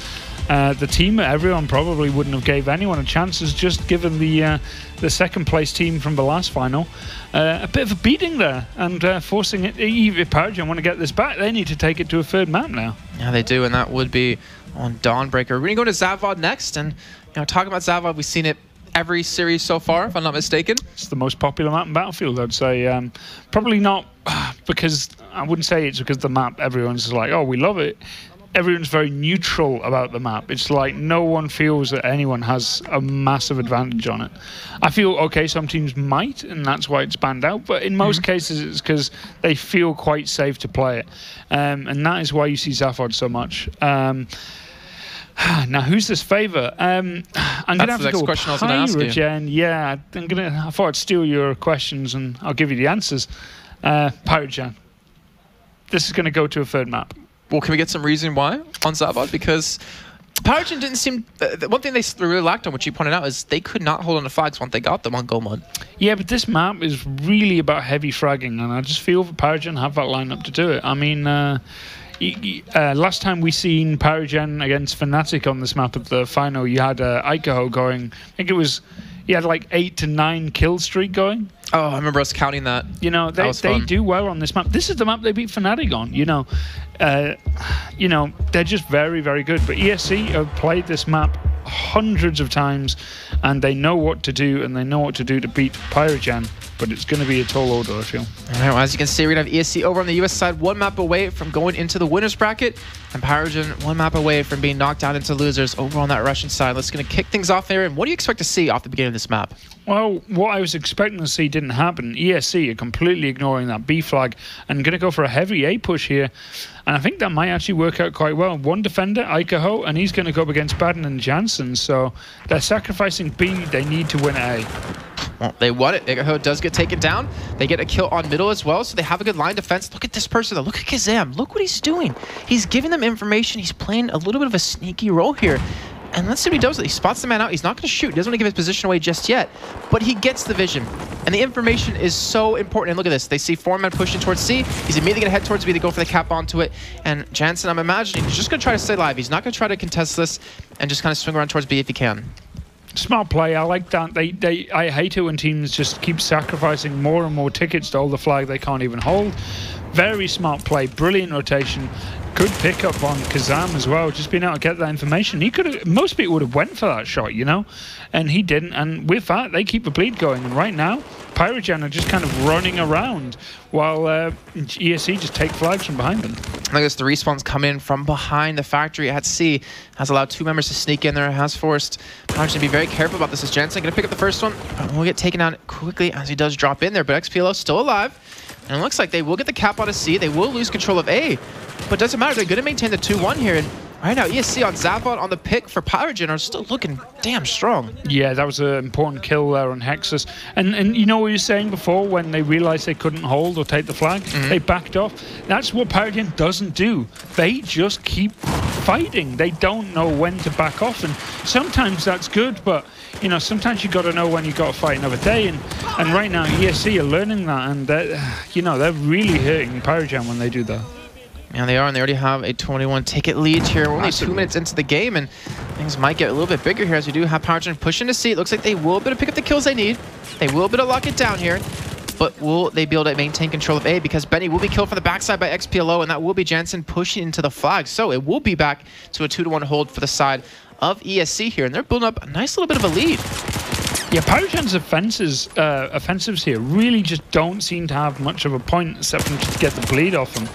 The team, everyone probably wouldn't have gave anyone a chance, has just given the second place team from the last final a bit of a beating there, and forcing it. If PyRoGEN want to get this back, they need to take it to a third map now. Yeah, they do, and that would be on Dawnbreaker. We're going to go to Zavod next, and talking about Zavod, we've seen it every series so far, if I'm not mistaken. It's the most popular map in Battlefield, I'd say. Probably not because, I wouldn't say it's because the map, everyone's like, oh, we love it. Everyone's very neutral about the map. It's like no one feels that anyone has a massive advantage on it. I feel, okay, some teams might, and that's why it's banned out, but in most cases it's because they feel quite safe to play it. And that is why you see Zavod so much. Now, who's this favour? I'm going to have to go with PyRoGEN. Yeah, I thought I'd steal your questions and I'll give you the answers. PyRoGEN. This is going to go to a third map. Well, can we get some reason why on Zavod? Because PyRoGEN didn't seem... one thing they really lacked on, which you pointed out, is they could not hold on to flags once they got them on Go Mode. Yeah, but this map is really about heavy fragging, and I just feel that PyRoGEN have that lineup to do it. I mean... last time we seen PyRoGEN against Fnatic on this map at the final, you had Ikaho going, I think it was he had like 8 to 9 kill streak going. Oh, I remember us counting that. You know, they do well on this map. This is the map they beat Fnatic on. You know, they're just very, very good. But ESC have played this map hundreds of times, and they know what to do, and they know what to do to beat PyRoGEN. But it's going to be a tall order, I feel. All right, well, as you can see, we're going to have ESC over on the US side, 1 map away from going into the winners bracket, and PyRoGEN 1 map away from being knocked out into losers over on that Russian side. Let's going to kick things off there. And what do you expect to see off the beginning of this map? Well, what I was expecting to see didn't happen. ESC are completely ignoring that B flag and going to go for a heavy A push here. And I think that might actually work out quite well. 1 defender, ICY, and he's going to go up against Baden and Jansen. So they're sacrificing B. They need to win A. Well, they won it. ICY does get taken down. They get a kill on middle as well, so they have a good line defense. Look at this person, though. Look at Kazam. Look what he's doing. He's giving them information. He's playing a little bit of a sneaky role here. And let's see what he does with it. He spots the man out. He's not going to shoot. He doesn't want to give his position away just yet. But he gets the vision. And the information is so important. And look at this. They see 4 men pushing towards C. He's immediately going to head towards B to go for the cap onto it. And Jansen, I'm imagining, he's just going to try to stay alive. He's not going to try to contest this and just kind of swing around towards B if he can. Smart play. I like that. I hate it when teams just keep sacrificing more and more tickets to hold the flag they can't even hold. Very smart play. Brilliant rotation. Good pickup on Kazam as well, just being able to get that information. He could have, most people would have went for that shot, you know, and he didn't. And with that, they keep the bleed going. And right now, PyRoGEN are just kind of running around while ESC just take flags from behind them. Look at this, the respawns come in from behind the factory at C. Has allowed 2 members to sneak in there, has forced PyRoGEN to be very careful about this. Is Jansen going to pick up the first one? Will get taken out quickly as he does drop in there, but XPLO still alive. And it looks like they will get the cap out of C. They will lose control of A. But it doesn't matter. They're going to maintain the 2-1 here. And right now, ESC on Zaphod on the pick for PyRoGEN are still looking damn strong. Yeah, that was an important kill there on Hexus. And you know what you were saying before when they realized they couldn't hold or take the flag? They backed off. That's what PyRoGEN doesn't do. They just keep fighting. They don't know when to back off. And sometimes that's good, but you know, sometimes you got to know when you got to fight another day. And right now, ESC are learning that, and you know, they're really hurting PyRoGEN when they do that. Yeah, they are, and they already have a 21 ticket lead here. We're only 2 minutes into the game, and things might get a little bit bigger here as we do have PyRoGEN pushing to C. It looks like they will be able to pick up the kills they need. They will be able to lock it down here, but will they be able to maintain control of A? Because Benny will be killed from the backside by XPLO, and that will be Jansen pushing into the flag. So it will be back to a 2-1 hold for the side of ESC here, and they're building up a nice little bit of a lead. Yeah, PyRoGEN's offensives here really just don't seem to have much of a point except for just get the bleed off them.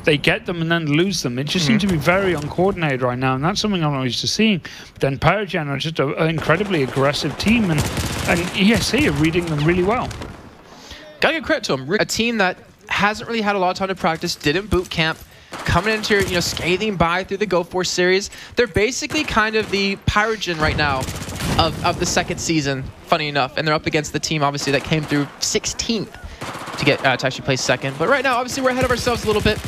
They get them and then lose them. It just seems to be very uncoordinated right now, and that's something I'm not used to seeing. But then PyRoGEN are just an incredibly aggressive team, and ESC are reading them really well. Gotta give credit to them. A team that hasn't really had a lot of time to practice, didn't boot camp, coming into, you know, scathing by through the Go Force series. They're basically kind of the PyRoGEN right now of the 2nd season, funny enough. And they're up against the team, obviously, that came through 16th to get to actually play 2nd. But right now, obviously, we're ahead of ourselves a little bit.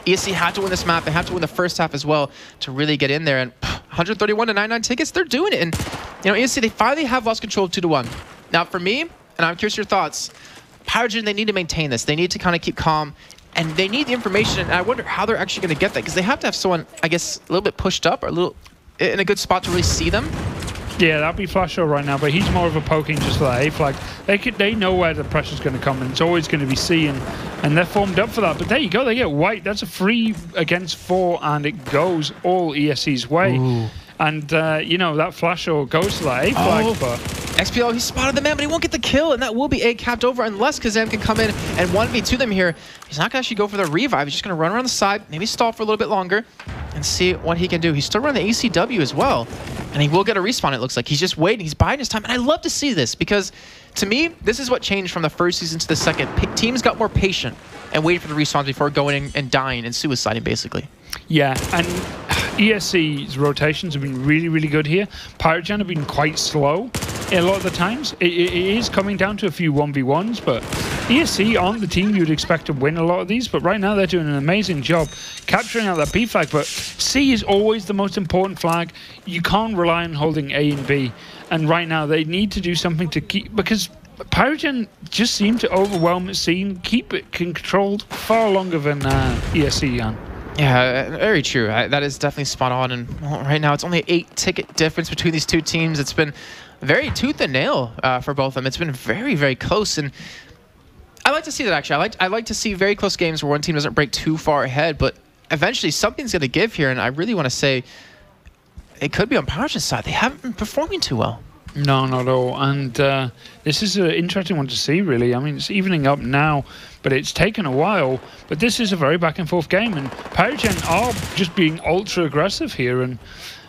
ESC had to win this map. They had to win the first half as well to really get in there. And 131 to 99 tickets, they're doing it. And, you know, ESC, they finally have lost control of 2-1. Now, for me, and I'm curious your thoughts, PyRoGEN, they need to maintain this. They need to kind of keep calm. And they need the information, and I wonder how they're actually going to get that, because they have to have someone, I guess, a little bit pushed up or a little in a good spot to really see them. Yeah, that'd be Flasho right now, but he's more of a poking just for that A flag. They know where the pressure's going to come, and it's always going to be C, and they're formed up for that. But there you go, they get white. That's a 3 against 4, and it goes all ESC's way. Ooh. And, you know, that Flasho goes to that A flag, but XPLO, he spotted the man, but he won't get the kill, and that will be A capped over unless Kazam can come in and 1v2 them here. He's not going to actually go for the revive. He's just going to run around the side, maybe stall for a little bit longer, and see what he can do. He's still running the ECW as well, and he will get a respawn, it looks like. He's just waiting. He's biding his time, and I love to see this because, to me, this is what changed from the 1st season to the 2nd. Teams got more patient and waited for the respawns before going in and dying and suiciding, basically. Yeah, and ESC's rotations have been really, really good here. PyRoGEN have been quite slow a lot of the times. It is coming down to a few 1v1s, but ESC aren't the team you'd expect to win a lot of these, but right now they're doing an amazing job capturing out that B flag. But C is always the most important flag. You can't rely on holding A and B, and right now they need to do something to keep, because PyRoGEN just seem to overwhelm the scene, keep it controlled far longer than ESC can. Yeah, very true. That is definitely spot on. And right now, it's only an 8-ticket difference between these two teams. It's been very tooth and nail for both of them. It's been very, very close. And I like to see that, actually. I like to see very close games where one team doesn't break too far ahead. But eventually, something's going to give here. And I really want to say it could be on PyRoGEN's side. They haven't been performing too well. No, not at all. And this is an interesting one to see, really. I mean, it's evening up now, but it's taken a while. But this is a very back-and-forth game, and PyRoGEN are just being ultra-aggressive here, and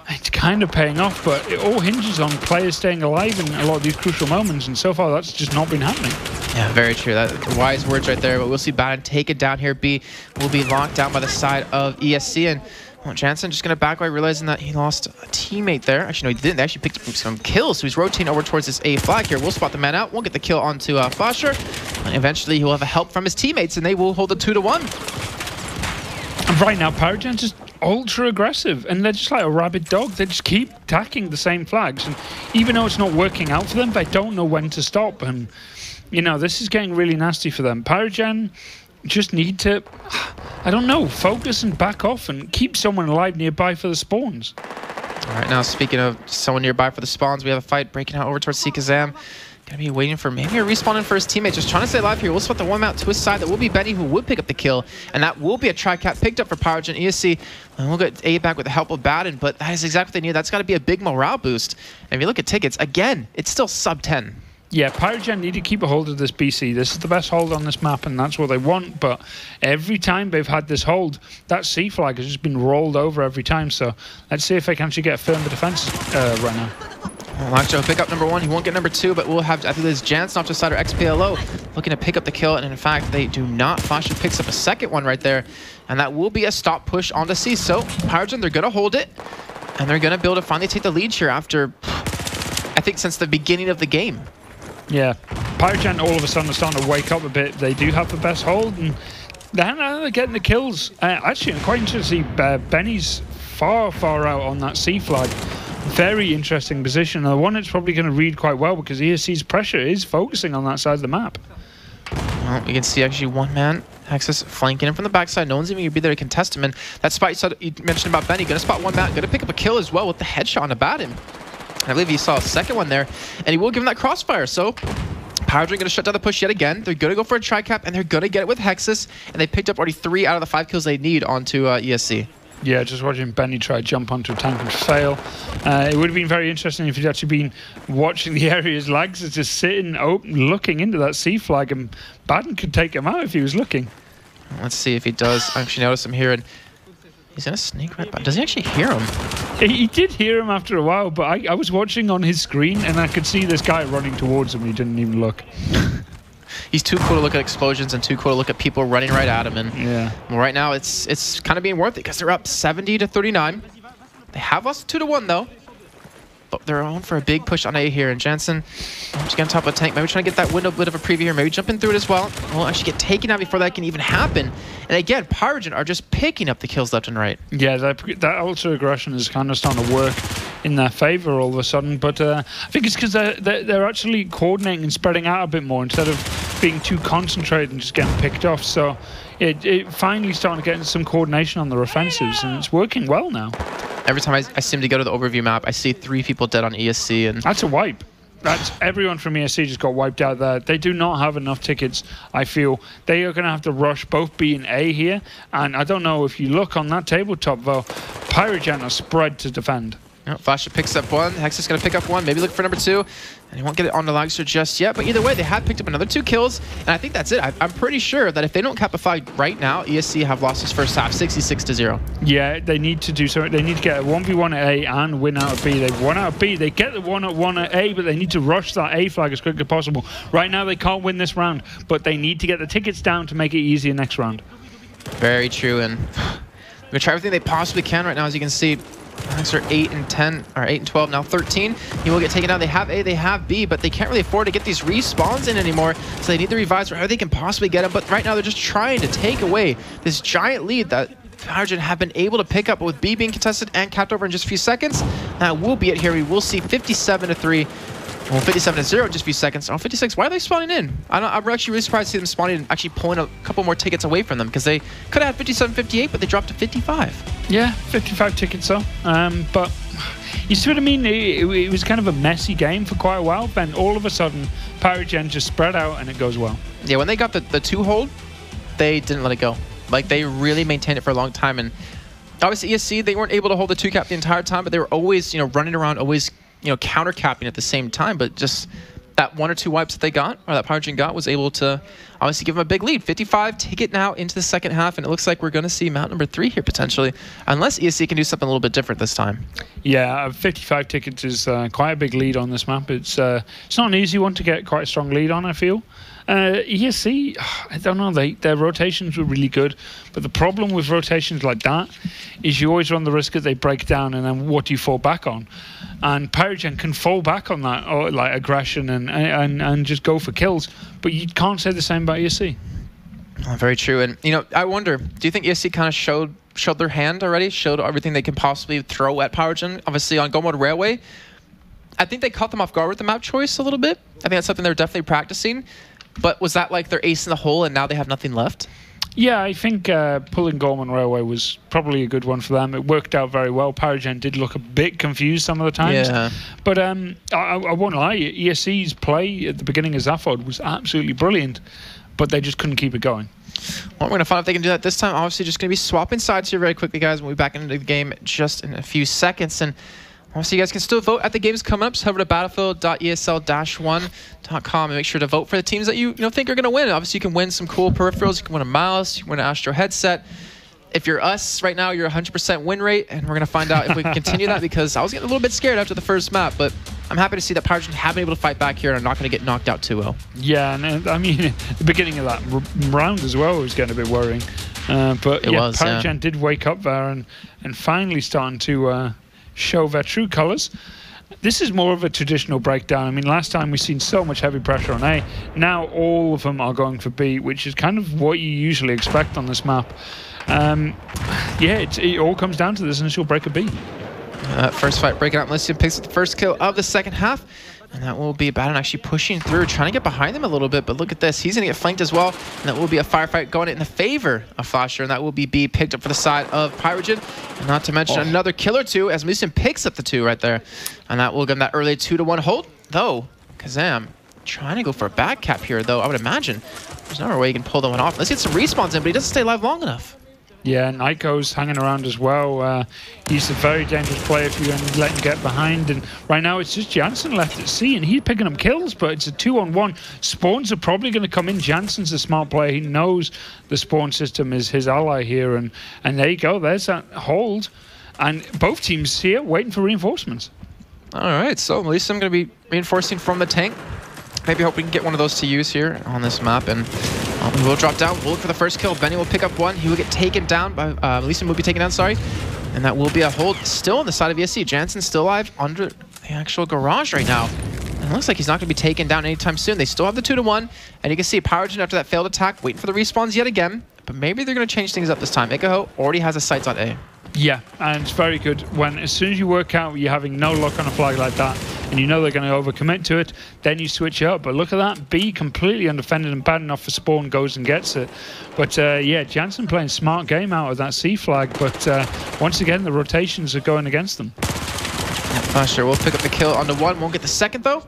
it's kind of paying off, but it all hinges on players staying alive in a lot of these crucial moments, and so far that's just not been happening. Yeah, very true. That's wise words right there, but we'll see Baden take it down here. B will be locked down by the side of ESC, and well, Jansen just going to back away, realizing that he lost a teammate there. Actually, no, he didn't. They actually picked up some kills, so he's rotating over towards this A flag here. We'll spot the man out. We'll get the kill onto Flasher, and eventually he'll have a help from his teammates, and they will hold the 2-1. And right now, PyRoGEN's just ultra aggressive, and they're just like a rabid dog. They just keep attacking the same flags, and even though it's not working out for them, they don't know when to stop. And you know, this is getting really nasty for them. PyRoGEN just need to, I don't know, focus and back off and keep someone alive nearby for the spawns. All right, now speaking of someone nearby for the spawns, we have a fight breaking out over towards Sikazam. Gonna be waiting for maybe a respawn in for his teammate, just trying to stay alive here. We'll spot the one out to his side. That will be Benny, who would pick up the kill, and that will be a tri-cap picked up for PyRoGEN ESC. And we'll get A back with the help of Baden, but that is exactly what they need. That's got to be a big morale boost. And if you look at tickets, again, it's still sub 10. Yeah, PyRoGEN need to keep a hold of this BC. This is the best hold on this map, and that's what they want. But every time they've had this hold, that C flag has just been rolled over every time. So let's see if they can actually get a firmer defense right now. Well, Laxo will pick up number 1. He won't get number 2, but we'll have, I think there's Jansen off to the side or XPLO looking to pick up the kill. And in fact, they do not. Flasher picks up a second one right there. And that will be a stop push onto C. So PyRoGEN, they're going to hold it. And they're going to be able to finally take the lead here after, I think, since the beginning of the game. Yeah, PyRoGEN all of a sudden are starting to wake up a bit. They do have the best hold, and they're getting the kills. Actually, I'm quite interested to see Benny's far out on that C flag. Very interesting position. And the one that's probably going to read quite well because ESC's pressure is focusing on that side of the map. Well, you can see actually one man, Hexus, flanking him from the backside. No one's even going to be there to contest him. And that spot you mentioned about Benny, going to spot one man, going to pick up a kill as well with the headshot on Baden. I believe he saw a second one there, and he will give him that crossfire. So PyRoGEN going to shut down the push yet again. They're going to go for a tri-cap, and they're going to get it with Hexus. And they picked up already 3 out of the 5 kills they need onto ESC. Yeah, just watching Benny try to jump onto a tank and fail. It would have been very interesting if he'd actually been watching the area's lags, just sitting open, looking into that C flag, and Baden could take him out if he was looking. Let's see if he does. I actually noticed him here, and he's going to sneak right by. Does he actually hear him? He did hear him after a while, but I was watching on his screen, and I could see this guy running towards him. He didn't even look. He's too cool to look at explosions and too cool to look at people running right at him. And yeah, well, right now it's kind of being worth it because they're up 70-39. They have lost 2-1 though. But they're on for a big push on A here. And Jansen, just getting top of the tank. Maybe trying to get that window bit of a preview here. Maybe jumping through it as well. We'll actually get taken out before that can even happen. And again, PyRoGEN are just picking up the kills left and right. Yeah, that ultra aggression is kind of starting to work in their favor all of a sudden. But I think it's because they're actually coordinating and spreading out a bit more instead of being too concentrated and just getting picked off. So it finally starting to get some coordination on their offensives, and it's working well now. Every time I seem to go to the overview map, I see 3 people dead on ESC. And that's a wipe. That's everyone from ESC just got wiped out there. They do not have enough tickets, I feel. They are going to have to rush both B and A here. And I don't know if you look on that tabletop, though, PyRoGEN are spread to defend. Flasher picks up 1. Hexus going to pick up 1. Maybe look for number 2. And he won't get it on the Lagster just yet. But either way, they have picked up another 2 kills. And I think that's it. I'm pretty sure that if they don't cap a fight right now, ESC have lost this first half 66-0. Yeah, they need to do something. They need to get a 1v1 at A and win out of B. They've won out of B. They get the 1-1 at A, but they need to rush that A flag as quickly as possible. Right now, they can't win this round, but they need to get the tickets down to make it easier next round. Very true. And we're going to try everything they possibly can right now, as you can see. Next are 8 and 10, or 8 and 12, now 13. He will get taken out. They have A, they have B, but they can't really afford to get these respawns in anymore. So they need to revise wherever they can possibly get them. But right now they're just trying to take away this giant lead that PyRoGEN have been able to pick up with B being contested and capped over in just a few seconds. That will be it here. We will see 57-3. Well, 57-0, just a few seconds. Oh, 56, why are they spawning in? I'm actually really surprised to see them spawning and actually pulling a couple more tickets away from them, because they could have had 57-58, but they dropped to 55. Yeah, 55 tickets though. But you see what I mean? It was kind of a messy game for quite a while. Then all of a sudden, PyRoGEN just spread out and it goes well. Yeah, when they got the 2 hold, they didn't let it go. Like, they really maintained it for a long time. And obviously, ESC, they weren't able to hold the 2 cap the entire time, but they were always, running around, always, counter capping at the same time. But just that 1 or 2 wipes that they got, or that PyRoGEN got, was able to obviously give them a big lead. 55, take it now into the second half, and it looks like we're going to see map number 3 here potentially, unless ESC can do something a little bit different this time. Yeah, 55 tickets is quite a big lead on this map. It's not an easy one to get quite a strong lead on, I feel. ESC, I don't know, their rotations were really good, but the problem with rotations like that is you always run the risk that they break down, and then what do you fall back on? And PyRoGEN can fall back on that, or like aggression and just go for kills, but you can't say the same about ESC. Oh, very true. And I wonder, do you think ESC kind of showed their hand already, showed everything they can possibly throw at PyRoGEN? Obviously on Go Mode Railway, I think they caught them off guard with the map choice a little bit. I think that's something they're definitely practicing. But was that like their ace in the hole and now they have nothing left? Yeah, I think pulling Gorman Railway was probably a good one for them. It worked out very well. PyRoGEN did look a bit confused some of the times. Yeah. But I won't lie, ESC's play at the beginning of Zaphod was absolutely brilliant, but they just couldn't keep it going. Well, we're going to find out if they can do that this time. Obviously, just going to be swapping sides here very quickly, guys. We'll be back into the game just in a few seconds. And obviously, you guys can still vote at the games coming up. So head over to battlefield.esl-1.com and make sure to vote for the teams that you think are going to win. Obviously, you can win some cool peripherals. You can win a mouse. You can win an Astro headset. If you're us right now, you're 100% win rate, and we're going to find out if we can continue that, because I was getting a little bit scared after the first map, but I'm happy to see that PyRoGEN have been able to fight back here and are not going to get knocked out 2-0. Yeah, and I mean, the beginning of that round as well was getting a bit worrying. But yeah, PyRoGEN did wake up there and finally starting to show their true colors. This is more of a traditional breakdown. I mean, last time we've seen so much heavy pressure on A. Now all of them are going for B, which is kind of what you usually expect on this map. Yeah, it all comes down to this initial break of B. First fight breaking out. Elysium picks up the first kill of the second half. And that will be Batten actually pushing through, trying to get behind them a little bit. But look at this. He's going to get flanked as well. And that will be a firefight going in the favor of Flasher. And that will be B picked up for the side of PyRoGEN. And not to mention another kill or two as Elysium picks up the 2 right there. And that will give him that early 2-1 hold. Though, Kazam trying to go for a back cap here, though. I would imagine there's no way you can pull that one off. Let's get some respawns in, but he doesn't stay alive long enough. Yeah, Nyko's hanging around as well. He's a very dangerous player if you're going to let him get behind. And right now it's just Jansen left at C, and he's picking up kills, but it's a 2-on-1. Spawns are probably going to come in. Jansen's a smart player. He knows the spawn system is his ally here. And there you go. There's that hold. And both teams here waiting for reinforcements. All right, so at least I'm going to be reinforcing from the tank. Maybe hope we can get one of those to use here on this map. And we will drop down. We'll look for the first kill. Benny will pick up 1. He will get taken down by... Elysium will be taken down, sorry. And that will be a hold still on the side of ESC. Jansen's still alive under the actual garage right now. And it looks like he's not going to be taken down anytime soon. They still have the 2-1. And you can see PyRoGEN after that failed attack, waiting for the respawns yet again. But maybe they're going to change things up this time. Ikaho already has his sights on A. Yeah, and it's very good when as soon as you work out you're having no luck on a flag like that and you know they're going to overcommit to it, then you switch up. But look at that, B completely undefended and bad enough for spawn goes and gets it. But yeah, Jansen playing smart game out of that C flag, but once again the rotations are going against them. Sure, we'll pick up the kill on the 1, won't get the second though.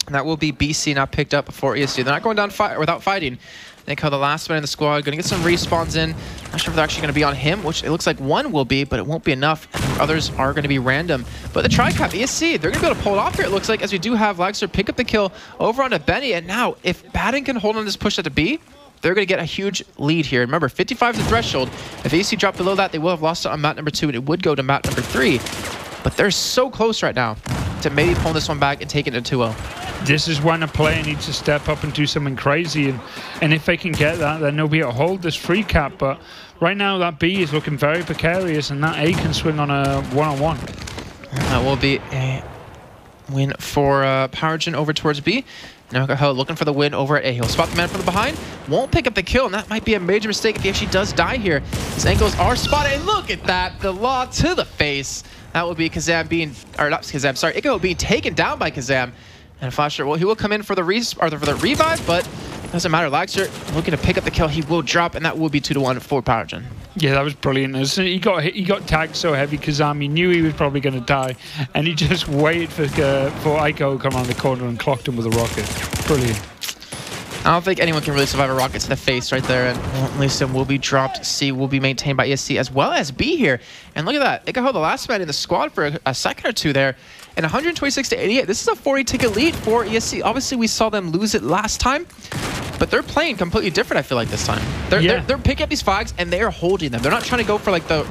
And that will be BC now picked up before ESC. They're not going down without fighting. They call the last man in the squad. Going to get some respawns in. Not sure if they're actually going to be on him, which it looks like 1 will be, but it won't be enough. And others are going to be random. But the tri-cap, ESC, they're going to be able to pull it off here, it looks like, as we do have Lagster pick up the kill over onto Benny. And now, if Batten can hold on this push at the B, they're going to get a huge lead here. Remember, 55 is the threshold. If ESC drop below that, they will have lost it on map number 2, and it would go to map number 3. But they're so close right now to maybe pull this one back and take it to 2-0. This is when a player needs to step up and do something crazy, and if they can get that, then they'll be able to hold this free cap. But right now that B is looking very precarious, and that A can swing on a 1-on-1. That will be a win for PyRoGEN over towards B. Now looking for the win over at A. He'll spot the man from the behind, won't pick up the kill, and that might be a major mistake if he actually does die here. His ankles are spotted, and look at that, the law to the face. That will be Kazam being, or not Kazam, sorry, Ikaho being taken down by Kazam. And Flasher, well, he will come in for the revive, but doesn't matter. Lagster looking to pick up the kill. He will drop, and that will be 2-1 for PyRoGEN. Yeah, that was brilliant. He got tagged so heavy, Kazami knew he was probably going to die, and he just waited for Ico to come around the corner and clocked him with a rocket. Brilliant. I don't think anyone can really survive a rocket to the face right there, and Elysium will be dropped. C will be maintained by ESC as well as B here. And look at that. It got hold the last man in the squad for a second or two there. And 126 to 88. This is a 40-ticket lead for ESC. Obviously, we saw them lose it last time, but they're playing completely different, I feel like, this time. They're picking up these flags, and they are holding them. They're not trying to go for, like, the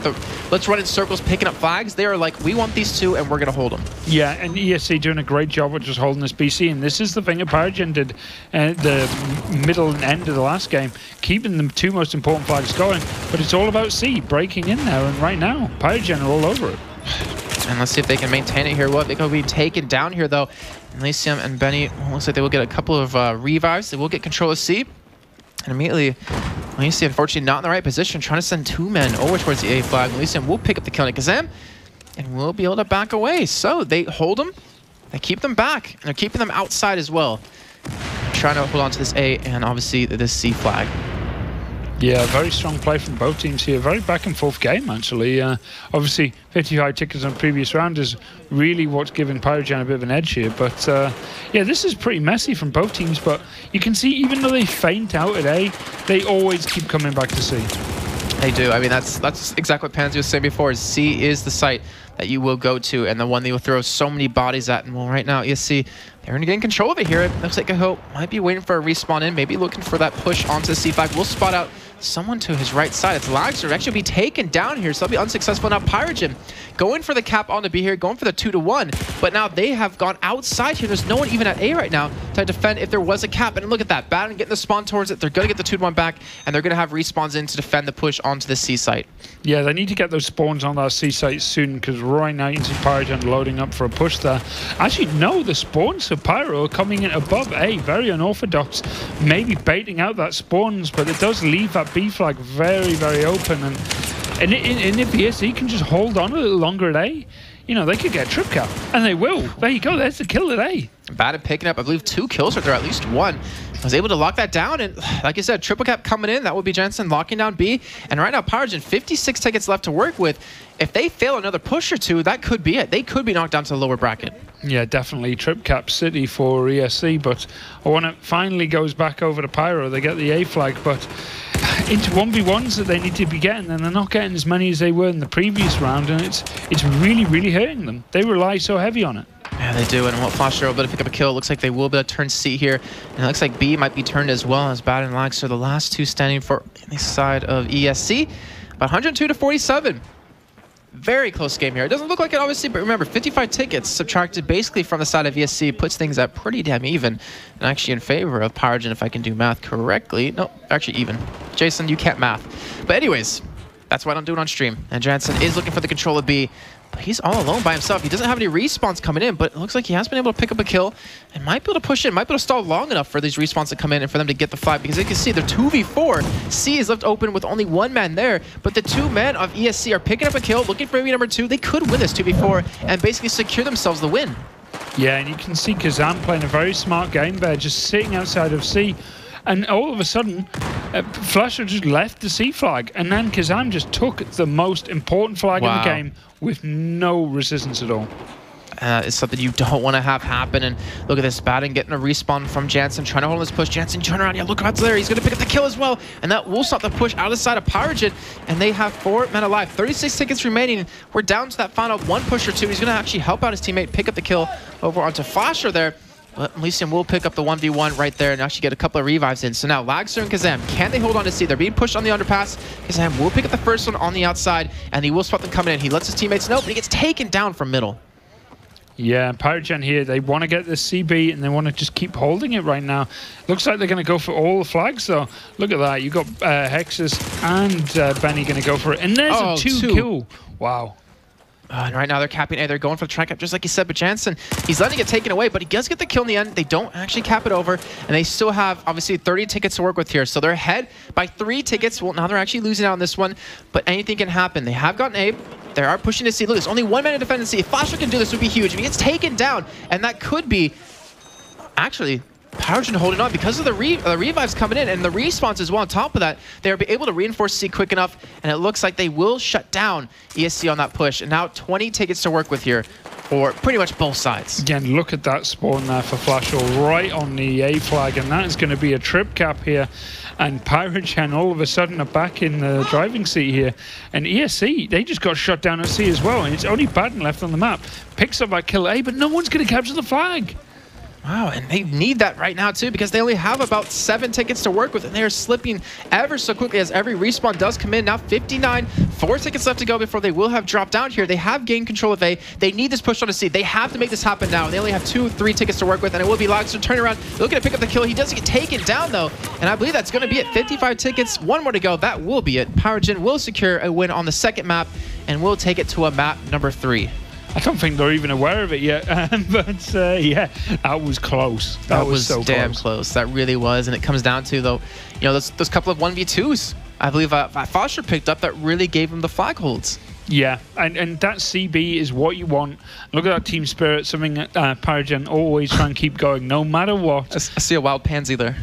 let's run in circles picking up flags. They are like, we want these two, and we're going to hold them. Yeah, and ESC doing a great job of just holding this BC, and this is the thing that PyRoGEN did the middle and end of the last game, keeping the two most important flags going, but it's all about C breaking in there, and right now, PyRoGEN are all over it. And let's see if they can maintain it here. Well, they could be taken down here, though. Elysium and Benny, looks like they will get a couple of revives. They will get control of C. And immediately, Elysium, unfortunately, not in the right position, trying to send two men over towards the A flag. Elysium will pick up the kill on Kazam, and will be able to back away. So they hold them, they keep them back, and they're keeping them outside as well. Trying to hold on to this A and obviously this C flag. Yeah, very strong play from both teams here. Very back and forth game, actually. Obviously, 55 tickets on the previous round is really what's giving PyRoGEN a bit of an edge here. But yeah, this is pretty messy from both teams. But you can see, even though they feint out at A, they always keep coming back to C. They do. I mean, that's exactly what Pansy was saying before. Is C is the site that you will go to, and the one they will throw so many bodies at. And well, right now, ESC, they're going to gain control of it here. It looks like Aho might be waiting for a respawn in, maybe looking for that push onto the C flag. We'll spot out someone to his right side. It's Lagster actually be taken down here, so they'll be unsuccessful. Now PyRoGEN going for the cap on to B here, going for the 2-1, but now they have gone outside here. There's no one even at A right now to defend if there was a cap. And look at that, Batten getting the spawn towards it. They're going to get the 2-1 back, and they're going to have respawns in to defend the push onto the C site. Yeah, they need to get those spawns on that C site soon, because right now you can see PyRoGEN loading up for a push there. Actually, no, the spawns for Pyro are coming in above A, very unorthodox, maybe baiting out that spawns, but it does leave that B flag very, very open. And if ESC can just hold on a little longer at A, you know, they could get a trip cap, and they will. There you go, there's the kill at A. Batten picking up, I believe, 2 kills, or at least 1. Was able to lock that down, and like I said, triple cap coming in. That would be Jensen locking down B. And right now, PyRoGEN, 56 tickets left to work with. If they fail another push or two, that could be it. They could be knocked down to the lower bracket. Yeah, definitely trip cap city for ESC, but when it finally goes back over to Pyro, they get the A flag, but into 1v1s that they need to be getting, and they're not getting as many as they were in the previous round, and it's really, really hurting them. They rely so heavy on it. Yeah, they do, and Flasher will be able to pick up a kill. It looks like they will be able to turn C here, and it looks like B might be turned as well, as Batten and Lax are the last two standing for the side of ESC. About 102 to 47. Very close game here. It doesn't look like it, obviously, but remember, 55 tickets subtracted basically from the side of ESC puts things at pretty damn even, and actually in favor of PyRoGEN, if I can do math correctly. No, actually even. Jason, you can't math. But anyways, that's why I don't do it on stream. And Jansen is looking for the control of B, but he's all alone by himself. He doesn't have any respawns coming in, but it looks like he has been able to pick up a kill and might be able to push in, might be able to stall long enough for these respawns to come in and for them to get the flag, because you can see they're 2v4. C is left open with only one man there, but the two men of ESC are picking up a kill, looking for maybe number 2. They could win this 2v4 and basically secure themselves the win. Yeah, and you can see Kazam playing a very smart game there, just sitting outside of C. And all of a sudden, Flasher just left the C flag, and then Kazam just took the most important flag in the game with no resistance at all. It's something you don't want to have happen. And look at this, Batten getting a respawn from Jansen, trying to hold on this push. Jansen, turn around. Yeah, look what's there. He's going to pick up the kill as well. And that will stop the push out of the side of PyRoGEN. And they have 4 men alive. 36 tickets remaining. We're down to that final 1 push or 2. He's going to actually help out his teammate, pick up the kill over onto Flasher there. But Elysium will pick up the 1v1 right there and actually get a couple of revives in. So now Lagster and Kazam, can they hold on to C? They're being pushed on the underpass. Kazam will pick up the first one on the outside, and he will spot them coming in. He lets his teammates know, but he gets taken down from middle. Yeah, PyRoGEN here, they want to get the CB, and they want to just keep holding it right now. Looks like they're going to go for all the flags, though. Look at that. You've got Hexus and Benny going to go for it. And there's a 2 kill. Wow. And right now they're capping A. They're going for the try cap just like you said, but Jansen, he's letting it taken away, but he does get the kill in the end. They don't actually cap it over, and they still have, obviously, 30 tickets to work with here. So they're ahead by 3 tickets. Well, now they're actually losing out on this one, but anything can happen. They have gotten A. They are pushing to C. Look, there's only 1 man in defense. If Flasher can do this, it would be huge. If he gets taken down, and that could be actually, PyRoGEN holding on because of the revives coming in and the respawns as well. On top of that, they're able to reinforce C quick enough, and it looks like they will shut down ESC on that push. And now 20 tickets to work with here for pretty much both sides. Again, look at that spawn there for Flashall right on the A flag, and that is going to be a trip cap here. And PyRoGEN all of a sudden are back in the driving seat here. And ESC, they just got shut down at C as well, and it's only Baden left on the map. Picks up that kill A, but no one's going to capture the flag. Wow, and they need that right now too, because they only have about 7 tickets to work with, and they are slipping ever so quickly as every respawn does come in. Now 59, 4 tickets left to go before they will have dropped down here. They have gained control of A. They need this push on a C. They have to make this happen now. They only have 2-3 tickets to work with, and it will be Logs turn around, looking to pick up the kill. He does get taken down though, and I believe that's going to be it. 55 tickets, 1 more to go. That will be it. PyRoGEN will secure a win on the second map, and will take it to a map number 3. I don't think they're even aware of it yet, but yeah, that was close. That was so damn close. That really was, and it comes down to though, you know, those couple of 1v2s. I believe Foster picked up that really gave him the flag holds. Yeah, and that CB is what you want. Look at that team spirit, something that PyRoGEN always try and keep going, no matter what. I see a wild pansy there.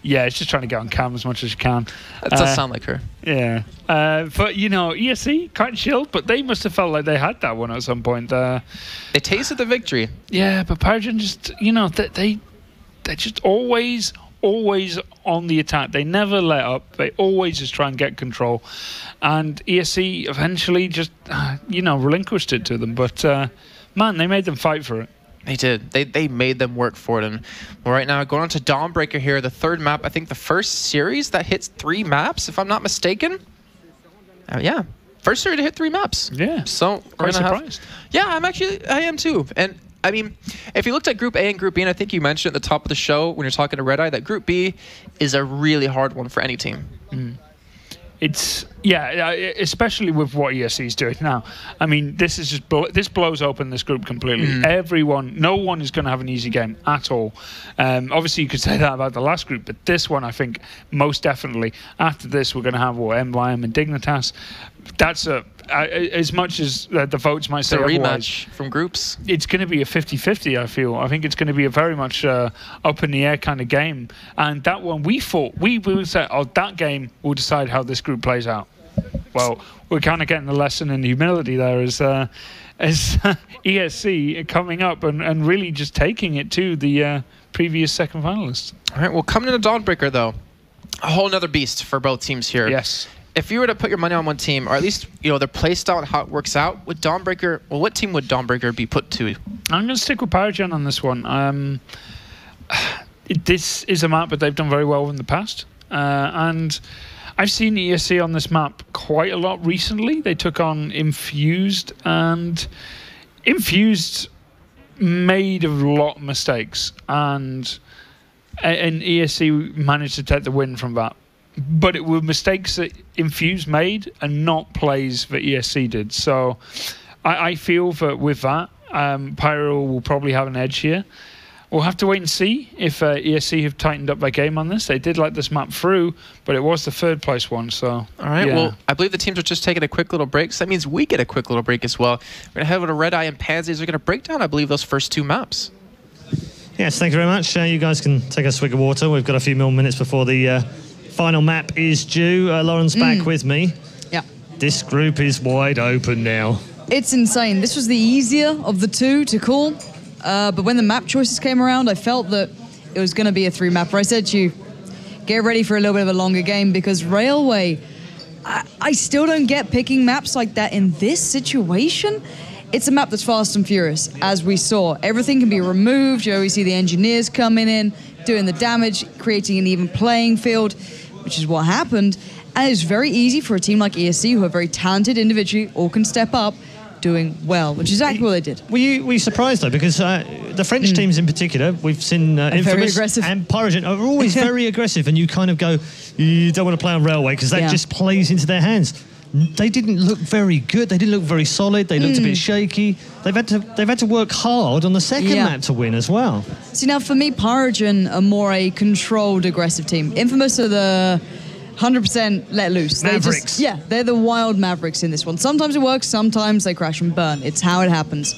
Yeah, it's just trying to get on cam as much as you can. That does sound like her. Yeah. But, you know, ESC, kind of chilled, but they must have felt like they had that one at some point. They tasted the victory. Yeah, but PyRoGEN just, you know, they're just always on the attack. They never let up. They always just try and get control. And ESC eventually just, you know, relinquished it to them. But, man, they made them fight for it. They did. They made them work for it. And right now, going on to Dawnbreaker here, the third map. I think the first series that hits 3 maps, if I'm not mistaken. Yeah, first series to hit 3 maps. Yeah. So quite surprised. Yeah, I am too. And I mean, if you looked at Group A and Group B, and I think you mentioned at the top of the show when you're talking to Red Eye that Group B is a really hard one for any team. It's, yeah, especially with what ESC is doing now. I mean, this is just this blows open this group completely. No one is going to have an easy game at all. Obviously, you could say that about the last group, but this one, I think, most definitely. After this, we're going to have MYM and Dignitas. That's as much as the votes might say otherwise. Rematch from groups. It's going to be a 50-50, I feel. I think it's going to be a very much up in the air kind of game. And that one, we thought, we would say, oh, that game will decide how this group plays out. Well, we're kind of getting the lesson in humility there as ESC coming up and really just taking it to the previous second finalists. All right, well, coming into Dawnbreaker, though, a whole nother beast for both teams here. Yes. If you were to put your money on one team, or at least, you know, their play style and how it works out, with Dawnbreaker, well, what team would Dawnbreaker be put to? I'm going to stick with PyRoGEN on this one. This is a map that they've done very well in the past. And I've seen ESC on this map quite a lot recently. They took on Infused, and Infused made a lot of mistakes. And ESC managed to take the win from that. But it were mistakes that Infuse made and not plays that ESC did. So I feel that with that, Pyro will probably have an edge here. We'll have to wait and see if ESC have tightened up their game on this. They did like this map through, but it was the 3rd place one. So all right, yeah. Well, I believe the teams are just taking a quick little break. So that means we get a quick little break as well. We're going to head over to Red Eye and Pansies. We're going to break down, I believe, those first 2 maps. Yes, thank you very much. You guys can take a swig of water. We've got a few more minutes before the final map is due. Lauren's back with me. Yeah. This group is wide open now. It's insane. This was the easier of the 2 to call. But when the map choices came around, I felt that it was going to be a 3-mapper. I said to you, get ready for a little bit of a longer game, because Railway, I still don't get picking maps like that in this situation. It's a map that's fast and furious, as we saw. Everything can be removed. You always see the engineers coming in, doing the damage, creating an even playing field, which is what happened. And it's very easy for a team like ESC, who are very talented individually, all can step up, doing well, which is exactly what they did. Were you surprised, though? Because the French teams in particular, we've seen Infamous and PyRoGEN are always very aggressive, and you kind of go, you don't want to play on Railway, because that just plays into their hands. They didn't look very good. They didn't look very solid. They looked a bit shaky. They've had to work hard on the second map to win as well. See, now for me, PyRoGEN are more a controlled, aggressive team. Infamous are the 100% let loose. Mavericks. They're the wild Mavericks in this one. Sometimes it works, sometimes they crash and burn. It's how it happens.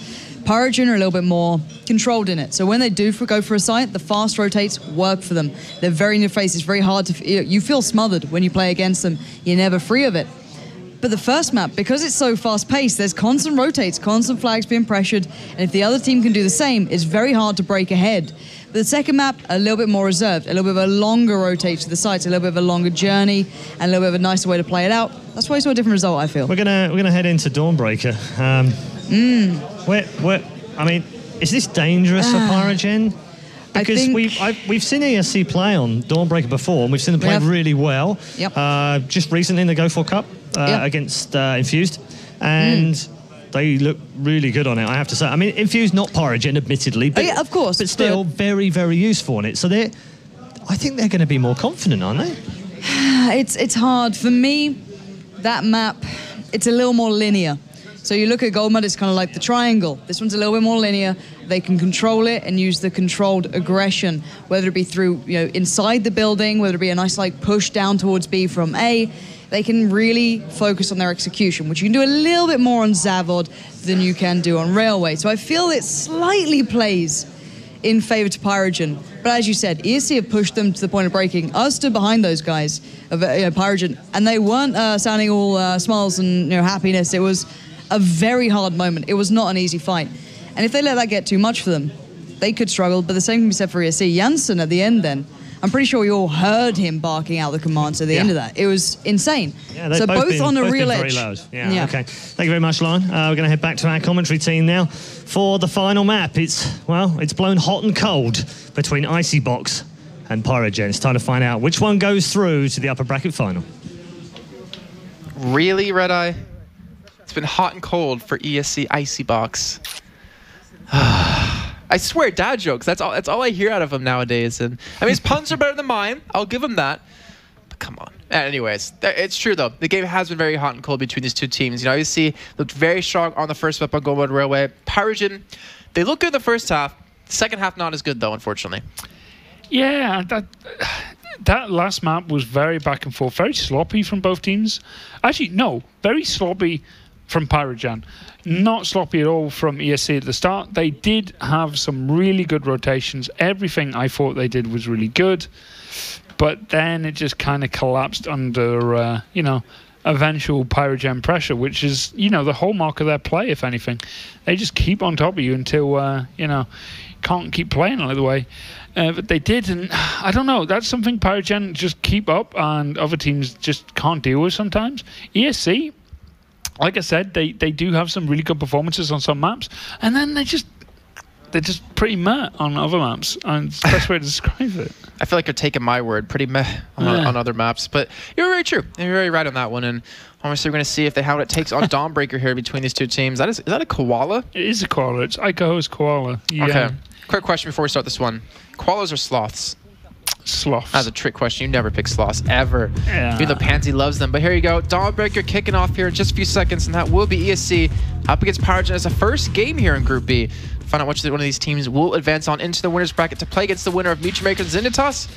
PyRoGEN are a little bit more controlled in it. So when they do go for a site, the fast rotates work for them. They're very in your face. It's very hard to... You feel smothered when you play against them. You're never free of it. But the first map, because it's so fast-paced, there's constant rotates, constant flags being pressured, and if the other team can do the same, it's very hard to break ahead. But the second map, a little bit more reserved, a little bit of a longer rotate to the sites, a little bit of a longer journey, and a little bit of a nicer way to play it out. That's why you saw a different result, I feel. We're gonna head into Dawnbreaker. I mean, is this dangerous for PyRoGEN? Because we've seen ESC play on Dawnbreaker before, and we've seen them play really well. Yep. Just recently in the Go4 Cup against Infused, and they look really good on it, I have to say. I mean, Infused, not PyRoGEN, admittedly, but, of course, but still very, very useful on it. So I think they're going to be more confident, aren't they? It's hard. For me, that map, it's a little more linear. So you look at Gold Mud, it's kind of like the triangle. This one's a little bit more linear. They can control it and use the controlled aggression, whether it be through, inside the building, whether it be a nice push down towards B from A. They can really focus on their execution, which you can do a little bit more on Zavod than you can do on Railway. So I feel it slightly plays in favor to PyRoGEN. But as you said, ESC have pushed them to the point of breaking. I stood behind those guys, PyRoGEN, and they weren't sounding all smiles and happiness. It was a very hard moment. It was not an easy fight. And if they let that get too much for them, they could struggle, but the same can be said for ESC. Janssen at the end then, I'm pretty sure you all heard him barking out the commands at the end of that. It was insane. Yeah, so both on a real edge. Very loud. Yeah, okay. Thank you very much, Lauren. We're going to head back to our commentary team now for the final map. It's blown hot and cold between ICY and PyRoGEN. It's time to find out which one goes through to the upper bracket final. Really, Red Eye? It's been hot and cold for ESC ICY. I swear, dad jokes. That's all I hear out of him nowadays. And I mean, his puns are better than mine. I'll give him that. But come on. Anyways, it's true though. The game has been very hot and cold between these two teams. ESC looked very strong on the first map on Gold Mud Railway. PyRoGEN, they looked good in the first half. The second half not as good though, unfortunately. Yeah, that last map was very back and forth, very sloppy from both teams. Actually, no, very sloppy from PyRoGEN. Not sloppy at all from ESC at the start. They did have some really good rotations. Everything I thought they did was really good. But then it just kind of collapsed under, eventual PyRoGEN pressure, which is, the hallmark of their play, if anything. They just keep on top of you until, can't keep playing like the way. But they did, and I don't know, that's something PyRoGEN just keep up and other teams just can't deal with sometimes. ESC, like I said, they do have some really good performances on some maps, and then they're just pretty meh on other maps, and it's the best way to describe it. I feel like you're taking my word, pretty meh on other maps, but you're very true. You're very right on that one, and obviously we're going to see how it takes on Dawnbreaker here between these two teams. Is that a koala? It is a koala. It's Icaho's koala. Yeah. Okay. Quick question before we start this one. Koalas or sloths? Sloths. That's a trick question. You never pick sloths, ever. Yeah. Even though Pansy loves them. But here you go. Dawnbreaker kicking off here in just a few seconds, and that will be ESC up against PyRoGEN as a first game here in Group B. Find out which one of these teams will advance on into the winner's bracket to play against the winner of Mutual Maker and Zenitas.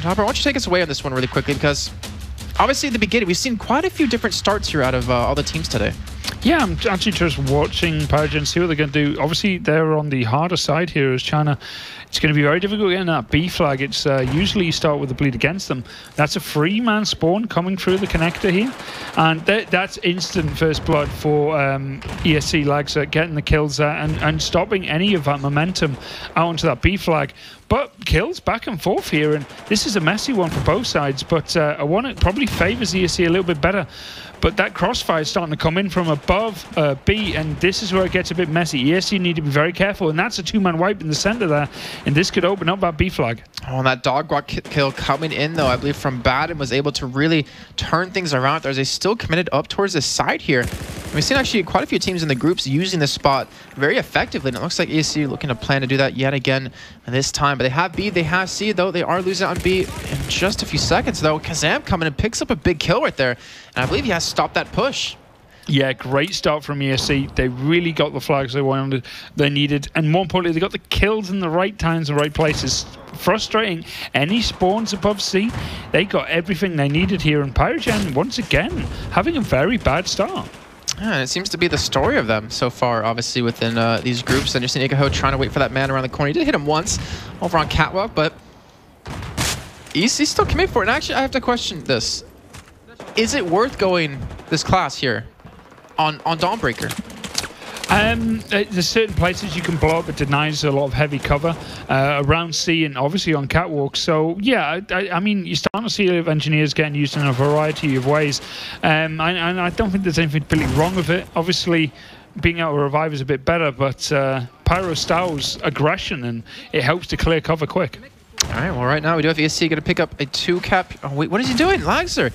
Topper, why don't you take us away on this one really quickly, because obviously at the beginning we've seen quite a few different starts here out of all the teams today. Yeah, I'm actually just watching PyRoGEN, see what they're going to do. Obviously, they're on the harder side here as China. It's going to be very difficult getting that B flag. It's usually you start with the bleed against them. That's a 3-man spawn coming through the connector here. And that's instant first blood for ESC lags getting the kills there and stopping any of that momentum out onto that B flag. But kills back and forth here, and this is a messy one for both sides, but one that probably favours ESC a little bit better. But that crossfire is starting to come in from above B, and this is where it gets a bit messy. ESC need to be very careful, and that's a 2-man wipe in the center there, and this could open up that B flag. Oh, and that dog walk kill coming in, though, I believe from Bad, and was able to really turn things around. There's a still committed up towards the side here. And we've seen actually quite a few teams in the groups using this spot very effectively, and it looks like ESC looking to plan to do that yet again this time. But they have B, they have C, though. They are losing on B in just a few seconds, though. Kazam coming and picks up a big kill right there, and I believe he has stopped that push. Yeah, great start from ESC. They really got the flags they needed, and more importantly, they got the kills in the right times and right places. Frustrating any spawns above C. They got everything they needed here, and PyRoGEN once again having a very bad start. Yeah, and it seems to be the story of them so far, obviously, within these groups. And you're seeing ICY trying to wait for that man around the corner. He did hit him once over on Catwalk, but ESC still coming for it. And actually, I have to question this. Is it worth going this class here on Dawnbreaker? There's certain places you can blow up. It denies a lot of heavy cover around C and obviously on Catwalk. So yeah, I mean, you're starting to see engineers getting used in a variety of ways, and I don't think there's anything really wrong with it. Obviously, being able to revive is a bit better, but Pyro styles aggression and it helps to clear cover quick. All right, well, right now we do have ESC going to pick up a 2-cap. Oh wait, what is he doing, Lagzer?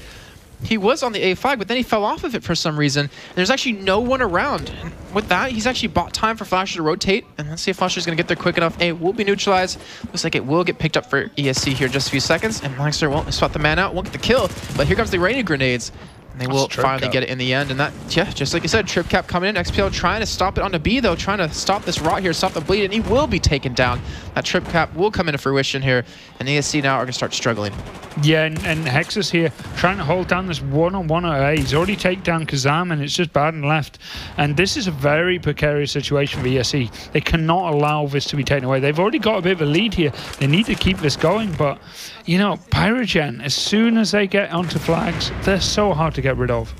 He was on the A flag, but then he fell off of it for some reason. There's actually no one around. And with that, he's actually bought time for Flasher to rotate. And let's see if Flasher's going to get there quick enough. A will be neutralized. Looks like it will get picked up for ESC here in just a few seconds. And Lancaster won't swap the man out, won't get the kill. But here comes the raining grenades. And they will finally get it in the end. And that, yeah, just like you said, Trip Cap coming in. XPL trying to stop it on the B, though, trying to stop this rot here, stop the bleed, and he will be taken down. That Trip Cap will come into fruition here. And ESC now are going to start struggling. Yeah, and Hex is here trying to hold down this one-on-one at A. He's already taken down Kazam, and it's just Baden left. And this is a very precarious situation for ESC. They cannot allow this to be taken away. They've already got a bit of a lead here. They need to keep this going, but, you know, PyRoGEN, as soon as they get onto flags, they're so hard to get rid of.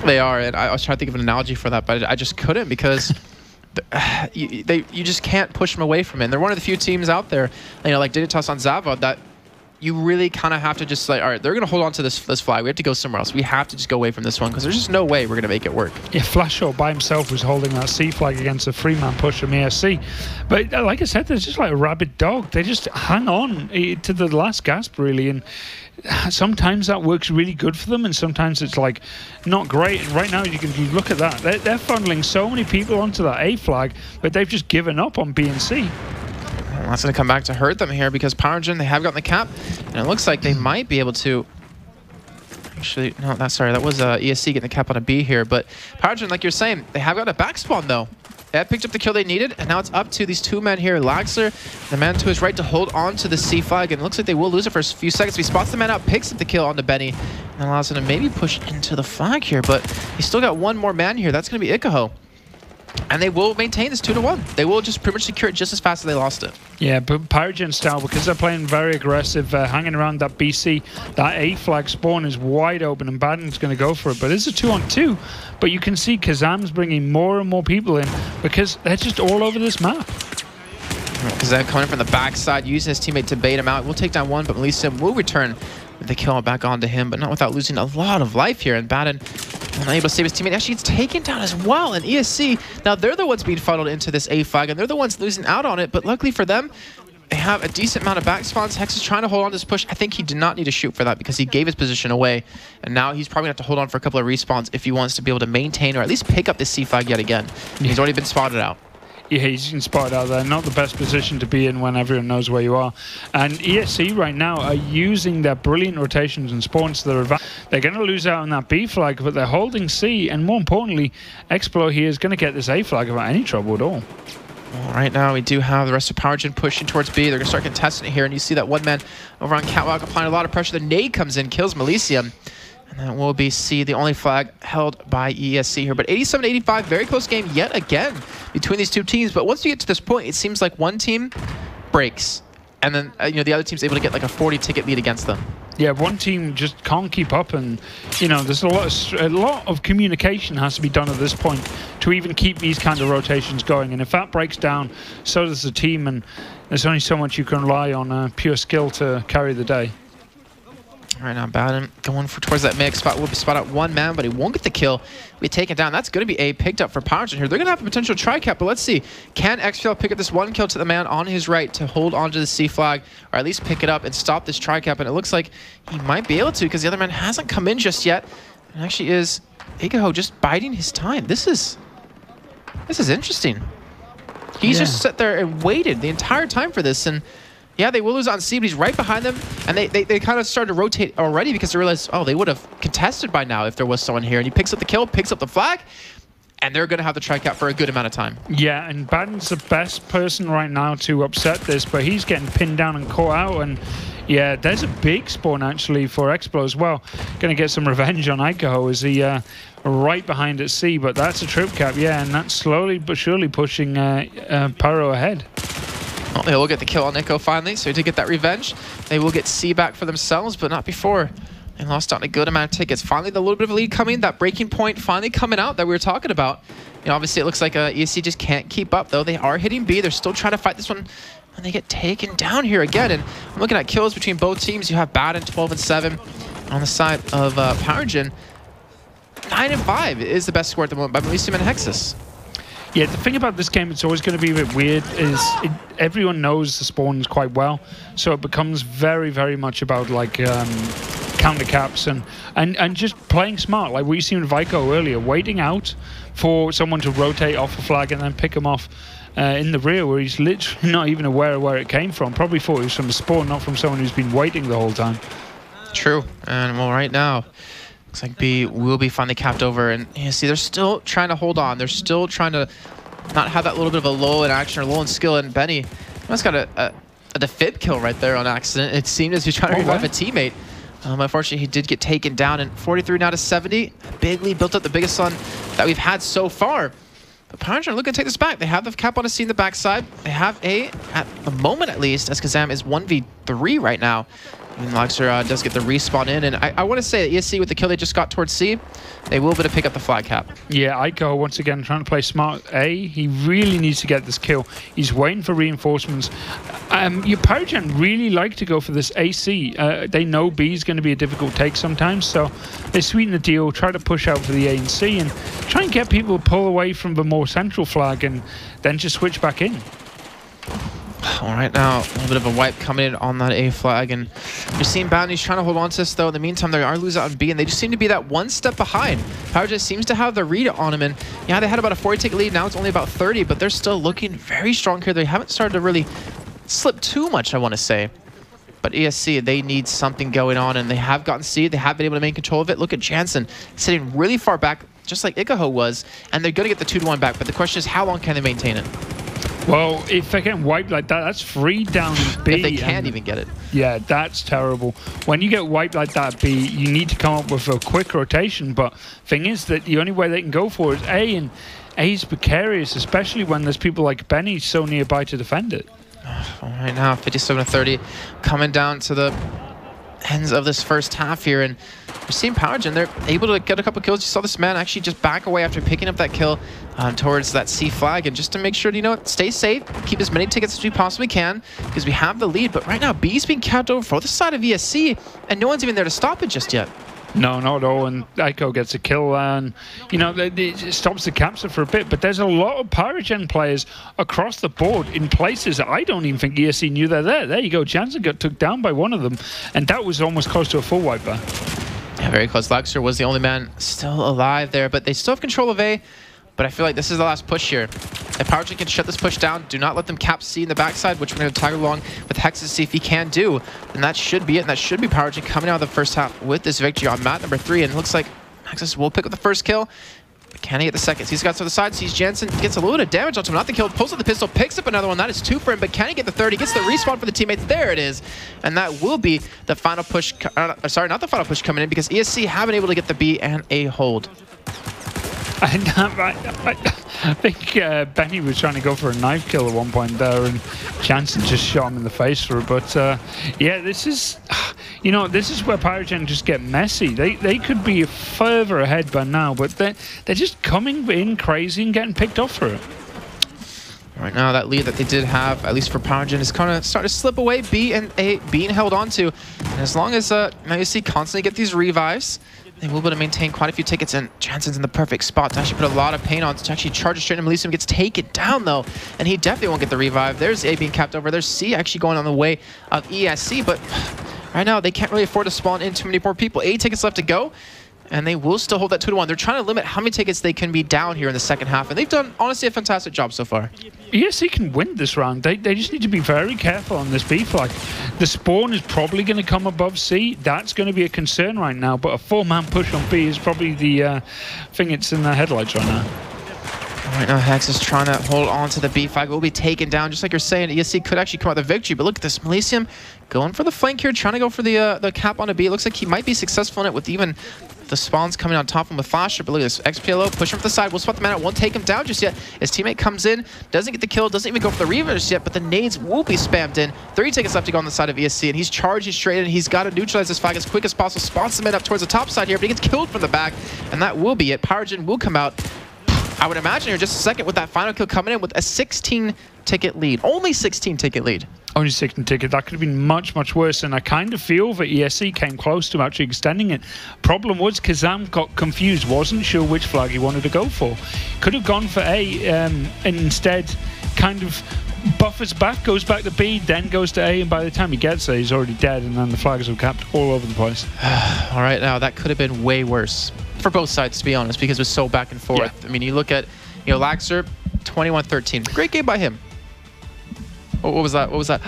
They are, and I was trying to think of an analogy for that, but I just couldn't because you just can't push them away from it. And they're one of the few teams out there, you know, like Dignitas on Zava, that you really kind of have to just like, all right, they're going to hold on to this flag. We have to go somewhere else. We have to just go away from this one because there's just no way we're going to make it work. Yeah, Flasho by himself was holding that C flag against a 3-man push from ESC. But like I said, they're just like a rabid dog. They just hang on to the last gasp, really. And sometimes that works really good for them, and sometimes it's like not great. And right now, you look at that. They're funneling so many people onto that A flag, but they've just given up on B and C. Well, that's going to come back to hurt them here because PyRoGEN, they have gotten the cap, and it looks like they might be able to. Actually, no, that was ESC getting the cap on a B here, but PyRoGEN, like you're saying, they have got a back spawn though. They have picked up the kill they needed, and now it's up to these two men here, Laxler, the man to his right, to hold on to the C flag, and it looks like they will lose it for a few seconds. He spots the man out, picks up the kill onto Benny, and allows him to maybe push into the flag here, but he's still got one more man here. That's going to be ICY. And they will maintain this 2-1. They will just pretty much secure it just as fast as they lost it. Yeah, but PyRoGEN style, because they're playing very aggressive, hanging around that BC, that A flag spawn is wide open, and Baden's going to go for it. But it's a 2-on-2. But you can see Kazam's bringing more and more people in because they're just all over this map. Kazam coming from the backside, using his teammate to bait him out. We'll take down one, but Melissa will return with the kill back onto him, but not without losing a lot of life here. And Baden unable to save his teammate. Actually, it's taken down as well. And ESC, now they're the ones being funneled into this A flag, and they're the ones losing out on it. But luckily for them, they have a decent amount of back spawns. Hex is trying to hold on to this push. I think he did not need to shoot for that because he gave his position away. And now he's probably going to have to hold on for a couple of respawns if he wants to be able to maintain or at least pick up this C flag yet again. He's already been spotted out. Yeah, he's been spotted out there. Not the best position to be in when everyone knows where you are. And ESC right now are using their brilliant rotations and spawns to their advantage. They're going to lose out on that B flag, but they're holding C. And more importantly, Explo here is going to get this A flag without any trouble at all. Well, right now, we do have the rest of PyRoGEN pushing towards B. They're going to start contesting it here. And you see that one man over on Catwalk applying a lot of pressure. The nade comes in, kills Melisium. And that will be C, the only flag held by ESC here. But 87-85, very close game yet again between these two teams. But once you get to this point, it seems like one team breaks. And then, you know, the other team's able to get like a 40-ticket lead against them. Yeah, one team just can't keep up. And, you know, there's a lot of communication has to be done at this point to even keep these kind of rotations going. And if that breaks down, so does the team. And there's only so much you can rely on pure skill to carry the day. Right now, Baden going towards that mix spot. Will be spot out one man, but he won't get the kill. We take it down. That's going to be A picked up for PyRoGEN here. They're going to have a potential tri-cap, but let's see. Can XPL pick up this one kill to the man on his right to hold onto the C flag, or at least pick it up and stop this tri-cap? And it looks like he might be able to because the other man hasn't come in just yet. It actually is ICY just biding his time. This is interesting. He's just sat there and waited the entire time for this, and yeah, they will lose on C, but he's right behind them. And they kind of started to rotate already because they realized, oh, they would have contested by now if there was someone here. And he picks up the kill, picks up the flag, and they're going to have the tri-cap for a good amount of time. Yeah, and Baden's the best person right now to upset this, but he's getting pinned down and caught out. And, Yeah, there's a big spawn actually for Explo as well. Going to get some revenge on Icaho as he right behind at C, but that's a trip cap, yeah, and that's slowly but surely pushing Pyro ahead. Well, they will get the kill on Nico finally, so to get that revenge, they will get C back for themselves, but not before. They lost out a good amount of tickets. Finally, the little bit of a lead coming, that breaking point finally coming out that we were talking about. You know, obviously, it looks like ESC just can't keep up, though. They are hitting B. They're still trying to fight this one, and they get taken down here again. And I'm looking at kills between both teams. You have Baden 12 and 7 on the side of PyRoGEN. 9 and 5 is the best score at the moment by Melisium and Hexus. Yeah, the thing about this game, it's always going to be a bit weird, is everyone knows the spawns quite well, so it becomes very, very much about like counter caps and just playing smart. Like we seen with Vico earlier, waiting out for someone to rotate off a flag and then pick him off in the rear, where he's literally not even aware of where it came from. Probably thought it was from a spawn, not from someone who's been waiting the whole time. True, and well, right now, looks like B will be finally capped over, and you see they're still trying to hold on. They're still trying to not have that little bit of a lull in action or lull in skill, and Benny almost got a defib kill right there on accident. It seemed as he was trying to revive a teammate. Unfortunately, he did get taken down, and 43 now to 70. Big lead built up, the biggest one that we've had so far. But PyRoGEN are looking to take this back. They have the cap on a C in the backside. They have A, at the moment at least, as Kazam is 1v3 right now. And Luxor does get the respawn in, and I want to say that ESC with the kill they just got towards C, they will be able to pick up the flag cap. Yeah, Ico once again trying to play smart A. He really needs to get this kill. He's waiting for reinforcements. Your PyRoGEN really like to go for this AC. They know B is going to be a difficult take sometimes, so they sweeten the deal, try to push out for the A and C, and try and get people to pull away from the more central flag and then just switch back in. All right, now a little bit of a wipe coming in on that A flag, and you're seeing Bounty's trying to hold on to this, though. In the meantime, they are losing out on B, and they just seem to be that one step behind. PyRoGEN seems to have the read on him, and yeah, they had about a 40-ticket lead. Now it's only about 30, but they're still looking very strong here. They haven't started to really slip too much, I want to say. But ESC, they need something going on, and they have gotten C. They have been able to maintain control of it. Look at Jansen sitting really far back, just like Icaho was, and they're going to get the 2-1 back. But the question is, how long can they maintain it? Well, if they get wiped like that, that's 3 down in B. If they can't even get it. Yeah, that's terrible. When you get wiped like that, B, you need to come up with a quick rotation. But thing is that the only way they can go for it is A, and A's precarious, especially when there's people like Benny so nearby to defend it. All right, now 57-30, coming down to the ends of this first half here, and we're seeing PyRoGEN, they're able to get a couple kills. You saw this man actually just back away after picking up that kill towards that C flag, and just to make sure to, you know, stay safe, keep as many tickets as we possibly can, because we have the lead. But right now, B's being capped over for the side of ESC, and no one's even there to stop it just yet. No, not at all, and Ico gets a kill, and you know, it stops the capture for a bit, but there's a lot of PyRoGEN players across the board in places that I don't even think ESC knew they're there. There you go, Jansen got took down by one of them, and that was almost close to a full wipe there. Yeah, very close. Luxor was the only man still alive there, but they still have control of A. But I feel like this is the last push here. If PyRoGEN can shut this push down, do not let them cap C in the backside, which we're going to tag along with Hexus to see if he can do. And that should be it. And that should be PyRoGEN coming out of the first half with this victory on map number 3. And it looks like Hexus will pick up the first kill. But can he get the second? He's got to the side, sees Jansen, gets a little bit of damage onto him. Not the kill, pulls out the pistol, picks up another one. That is 2 for him, but can he get the third? He gets the respawn for the teammates. There it is. And that will be the final push. Sorry, not the final push coming in, because ESC have been able to get the B and A hold. I think Benny was trying to go for a knife kill at one point there, and Jansen just shot him in the face for it. But yeah, this is, you know, this is where PyRoGEN just get messy. They could be further ahead by now, but they're just coming in crazy and getting picked off for it. Right now, that lead that they did have, at least for PyRoGEN, is kind of starting to slip away. B and A being held onto, and as long as now you see constantly get these revives, they will be able to maintain quite a few tickets, and Jansen's in the perfect spot to actually put a lot of pain on, to actually charge straight into Melisium. Gets taken down, though, and he definitely won't get the revive. There's A being capped over. There's C actually going on the way of ESC, but right now, they can't really afford to spawn in too many more people. 8 tickets left to go, and they will still hold that 2-1. They're trying to limit how many tickets they can be down here in the second half, and they've done, honestly, a fantastic job so far. ESC can win this round. They just need to be very careful on this B flag. The spawn is probably going to come above C. That's going to be a concern right now, but a 4-man push on B is probably the thing that's in their headlights right now. Right now, Hex is trying to hold on to the B flag. Will be taken down, just like you're saying. ESC could actually come out with the victory, but look at this. Melisium going for the flank here, trying to go for the cap on a B. It looks like he might be successful in it with even the spawns coming on top of him with Flasher, but look at this. XPLO, push him to the side. We'll spot the man out. Won't take him down just yet. His teammate comes in, doesn't get the kill, doesn't even go for the Reaver just yet, but the nades will be spammed in. 30 tickets left to go on the side of ESC, and he's charging straight in. He's got to neutralize this flag as quick as possible. Spawns the man up towards the top side here, but he gets killed from the back, and that will be it. PyRoGEN will come out, I would imagine, here just a second with that final kill coming in with a 16-ticket lead. Only 16-ticket lead. Only 16 ticket. That could have been much, much worse. And I kind of feel that ESC came close to actually extending it. Problem was Kazam got confused, wasn't sure which flag he wanted to go for. Could have gone for A and instead kind of buffers back, goes back to B, then goes to A, and by the time he gets there, he's already dead, and then the flags are capped all over the place. All right, now that could have been way worse for both sides, to be honest, because it was so back and forth. Yeah. I mean, you look at, Laxer, 21-13. Great game by him. What was that? What was that?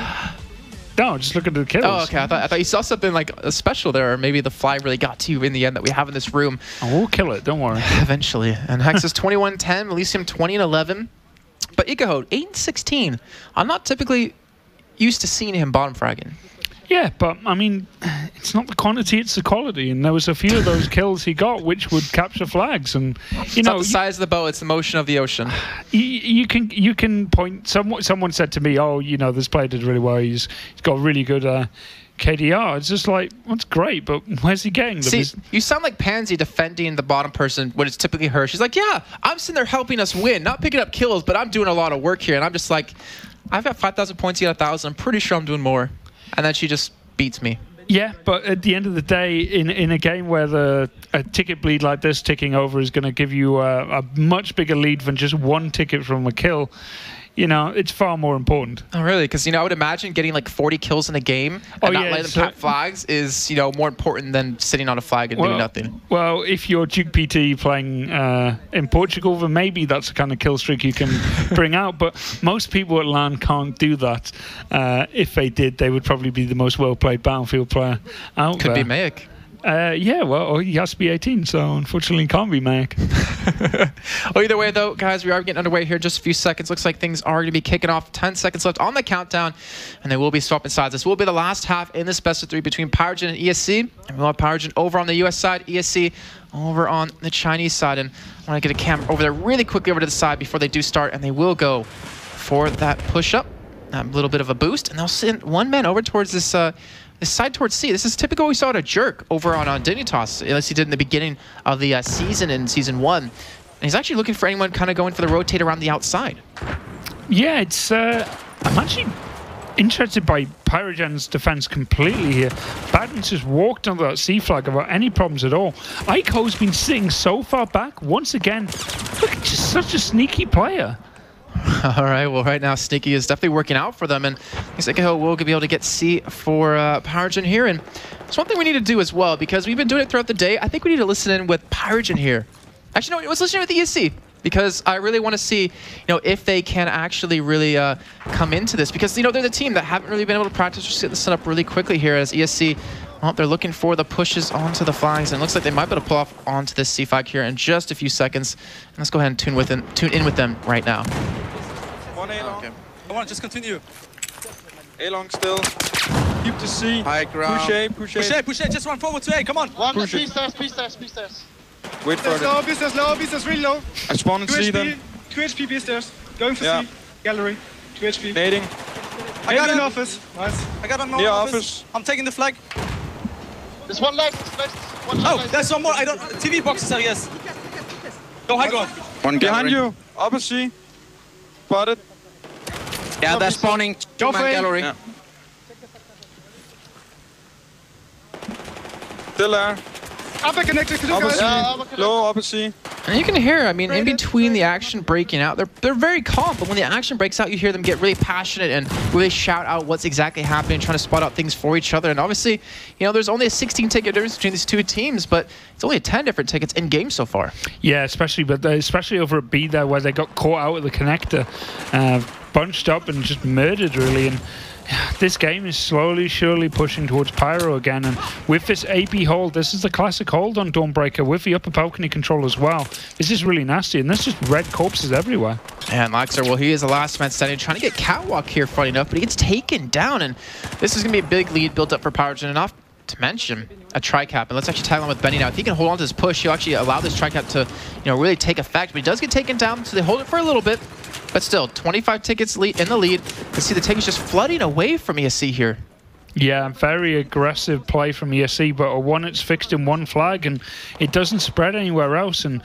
No, just look at the kills. Oh, okay. I thought you saw something like a special there, or maybe the fly really got to you in the end that we have in this room. Oh, we'll kill it. Don't worry. Eventually. And Hex is 21-10, Melisium 20-11. But Ikahode, 8-16. I'm not typically used to seeing him bottom fragging. Yeah, but I mean, it's not the quantity, it's the quality. And there was a few of those kills he got which would capture flags. And it's not the size of the boat, it's the motion of the ocean. You can point. Someone said to me, "Oh, this player did really well. He's got really good KDR." It's just like, well, that's great, but where's he getting them? See, you sound like Pansy defending the bottom person when it's typically her. She's like, "Yeah, I'm sitting there helping us win, not picking up kills, but I'm doing a lot of work here." And I'm just like, "I've got 5,000 points, you got 1,000. I'm pretty sure I'm doing more." And then she just beats me. Yeah, but at the end of the day, in a game where a ticket bleed like this ticking over is going to give you a much bigger lead than just one ticket from a kill, it's far more important. Oh, really? Because, I would imagine getting like 40 kills in a game and not letting them cap flags is, more important than sitting on a flag and doing nothing. Well, if you're Duke PT playing in Portugal, then maybe that's the kind of kill streak you can bring out. But most people at LAN can't do that. If they did, they would probably be the most well-played Battlefield player out there. Could be Mayak. Yeah, well, he has to be 18, so unfortunately he can't be Mac. Well, either way, though, guys, we are getting underway here in just a few seconds. Looks like things are going to be kicking off. 10 seconds left on the countdown, and they will be swapping sides. This will be the last half in this best of 3 between PyRoGEN and ESC. And we'll have PyRoGEN over on the US side, ESC over on the Chinese side. And I want to get a camera over there really quickly over to the side before they do start, and they will go for that push-up, a little bit of a boost, and they'll send one man over towards this side towards C. This is typical we saw at a Jerk over on Dignitas, as he did in the beginning of the season in Season 1. And he's actually looking for anyone kind of going for the rotate around the outside. Yeah, it's... I'm actually interested by PyRoGEN's defense completely here. Badden's just walked under that C flag without any problems at all. Ico's been sitting so far back. Once again, look, just such a sneaky player. All right, well, right now, Sneaky is definitely working out for them, and looks like we'll be able to get C for PyRoGEN here. And it's one thing we need to do as well, because we've been doing it throughout the day. I think we need to listen in with PyRoGEN here. Actually, no, let's listen in with ESC, because I really want to see, if they can actually really come into this, because, they're the team that haven't really been able to practice or set this up really quickly here as ESC. Well, they're looking for the pushes onto the flags, and it looks like they might be able to pull off onto this C flag here in just a few seconds. And let's go ahead and tune in with them right now. One A long. Okay. Come on, just continue. A long still. Keep the C. High ground. Push A, push A. Push A, push A. Just run forward to A. Come on. One, push B stairs, B stairs, B stairs. Wait for it. Low, B stairs, really low. I spawn in C then. 2 HP, B stairs. Going for C. Gallery. 2 HP. Nading. I got an office. Nice. I got an office. I'm taking the flag. There's one left. Oh, there's one more. I don't. TV boxes are yes. Go high ground. One behind you. Upper C. Spotted. Yeah, they're spawning. Go for gallery. Yeah. Still there. Upper connected to the Upper guys. C. Low, upper C. And you can hear, in between the action breaking out, they're very calm, but when the action breaks out, you hear them get really passionate and really shout out what's exactly happening, trying to spot out things for each other. And obviously, there's only a 16-ticket difference between these two teams, but it's only 10 different tickets in game so far. Yeah, especially over at B there, where they got caught out at the connector. bunched up and just murdered, really. And this game is slowly, surely pushing towards Pyro again. And with this AP hold, this is the classic hold on Dawnbreaker with the upper balcony control as well. This is really nasty, and there's just red corpses everywhere. And Laxer, well, he is the last man standing, trying to get Catwalk here, funny enough, but he gets taken down. And this is going to be a big lead built up for PyRoGEN, enough to mention a tri-cap. And let's actually tag on with Benny now. If he can hold on to this push, he'll actually allow this tri-cap to, really take effect. But he does get taken down, so they hold it for a little bit. But still, 25 tickets in the lead. Let's see the tickets just flooding away from ESC here. Yeah, very aggressive play from ESC, but one it's fixed in one flag and it doesn't spread anywhere else. And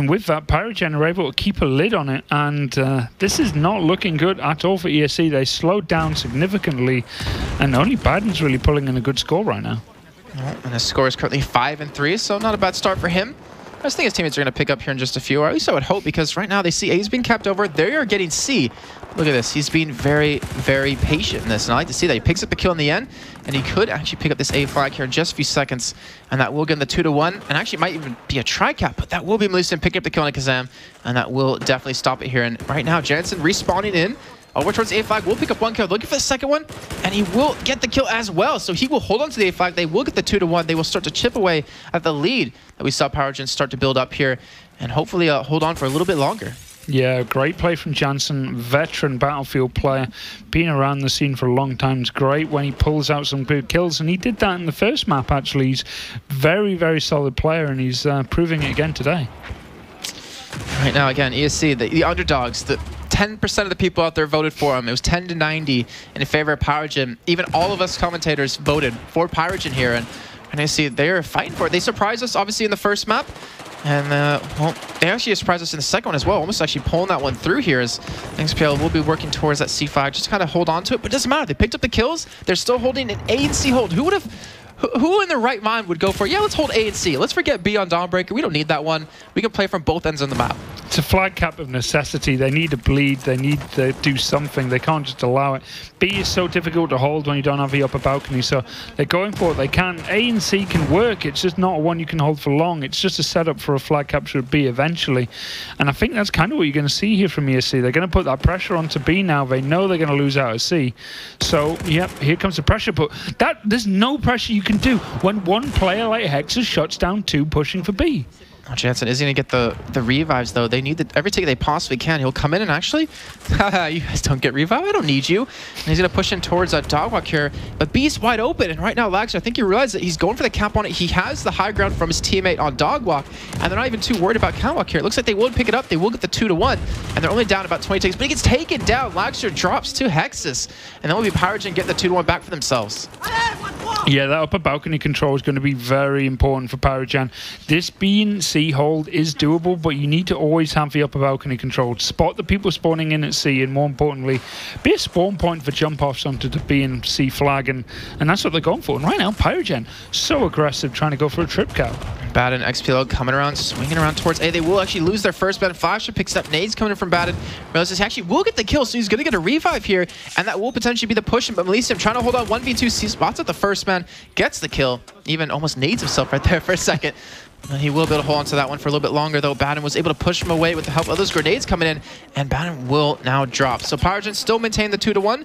with that, PyRoGEN are able to keep a lid on it. And this is not looking good at all for ESC. They slowed down significantly, and only Baden's really pulling in a good score right now. And his score is currently 5-3, so not a bad start for him. I just think his teammates are going to pick up here in just a few, or at least I would hope, because right now they see A's being capped over. They are getting C. Look at this. He's being very, very patient in this, and I like to see that. He picks up the kill in the end, and he could actually pick up this A flag here in just a few seconds, and that will get him the 2-1, and actually might even be a tri-cap, but that will be Melissa picking up the kill on Kazam, and that will definitely stop it here. And right now, Jansen respawning in over towards the A flag, will pick up one kill, looking for the second one, and he will get the kill as well. So he will hold on to the A flag. They will get the 2-1. They will start to chip away at the lead that we saw PyRoGEN start to build up here, and hopefully hold on for a little bit longer. Yeah, great play from Jansen, veteran Battlefield player, been around the scene for a long time. It's great when he pulls out some good kills, and he did that in the first map, actually. He's very, very solid player, and he's proving it again today. Right now, again, ESC, the underdogs, the 10% of the people out there voted for him. It was 10-90 in favor of PyRoGEN. Even all of us commentators voted for PyRoGEN here, and you see they're fighting for it. They surprised us, obviously, in the first map, and well, they actually surprised us in the second one as well, almost actually pulling that one through here, as XPL will be working towards that C flag, just kind of hold on to it, but it doesn't matter. They picked up the kills. They're still holding an A and C hold. Who would have... Who in their right mind would go for, yeah, let's hold A and C. Let's forget B on Dawnbreaker. We don't need that one. We can play from both ends of the map. It's a flag cap of necessity. They need to bleed. They need to do something. They can't just allow it. B is so difficult to hold when you don't have the upper balcony, so they're going for what they can. A and C can work. It's just not one you can hold for long. It's just a setup for a flag capture of B eventually. And I think that's kind of what you're going to see here from ESC. They're going to put that pressure onto B now. They know they're going to lose out of C. So, yep, here comes the pressure. But there's no pressure you can do when one player like Hexus shuts down two pushing for B. Oh, Jansen is going to get the revives, though. They need every ticket they possibly can. He'll come in and actually, you guys don't get revive. I don't need you. And he's going to push in towards Dogwalk here. But B's wide open. And right now, Laxer, I think you realize that he's going for the cap on it. He has the high ground from his teammate on Dogwalk. And they're not even too worried about Catwalk here. It looks like they will pick it up. They will get the 2-1. And they're only down about 20 tickets. But he gets taken down. Laxer drops to Hexus. And then will be PyRoGEN getting the 2-1 back for themselves. Yeah, that upper balcony control is going to be very important for PyRoGEN. This B and C hold is doable, but you need to always have the upper balcony control. Spot the people spawning in at C, and more importantly, be a spawn point for jump-offs onto the B and C flag, and that's what they're going for. And right now, PyRoGEN, so aggressive, trying to go for a trip cap. Baden, XPL coming around, swinging around towards A. They will actually lose their first man. Flasher picks up nades coming in from Baden. Realizes he actually will get the kill, so he's going to get a revive here, and that will potentially be the push. But Melissa trying to hold on 1v2. C spots at the first man, gets the kill, even almost nades himself right there for a second. And he will be able to hold on to that one for a little bit longer, though. Baden was able to push him away with the help of those grenades coming in, and Baden will now drop. So PyRoGEN still maintain the 2-1.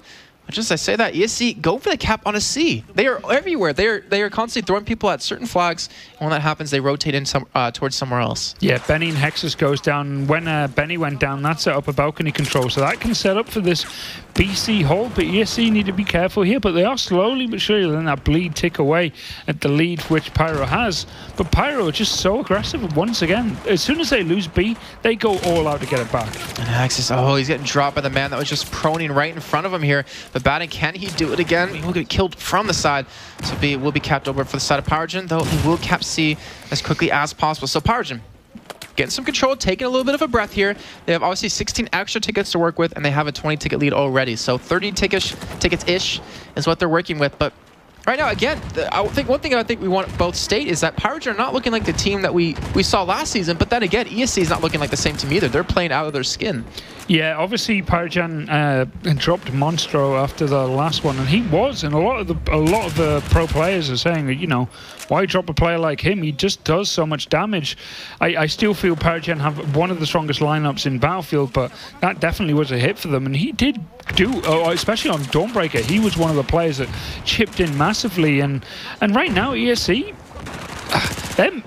Just as I say that, ESC go for the cap on a C. They are everywhere. They are constantly throwing people at certain flags, and when that happens, they rotate in towards somewhere else. Yeah, Benny and Hexus goes down. When Benny went down, that set up a balcony control, so that can set up for this BC hold. But ESC need to be careful here. But they are slowly but surely letting that bleed tick away at the lead which Pyro has. But Pyro are just so aggressive once again. As soon as they lose B, they go all out to get it back. And Hexus, oh, he's getting dropped by the man that was just proning right in front of him here. But Baden, can he do it again? He will get killed from the side. So B will be capped over for the side of PyRoGEN, though he will cap C as quickly as possible. So PyRoGEN getting some control, taking a little bit of a breath here. They have obviously 16 extra tickets to work with, and they have a 20-ticket lead already. So 30 tickets-ish is what they're working with. But right now, again, one thing I think we want to both state is that PyRoGEN are not looking like the team that we saw last season. But then again, ESC is not looking like the same team either. They're playing out of their skin. Yeah, obviously PyRoGEN dropped Monstro after the last one, and he was, and a lot of the pro players are saying that, you know, why drop a player like him? He just does so much damage. I still feel PyRoGEN have one of the strongest lineups in Battlefield, but that definitely was a hit for them, and he did do, especially on Dawnbreaker, he was one of the players that chipped in massively, and right now ESC,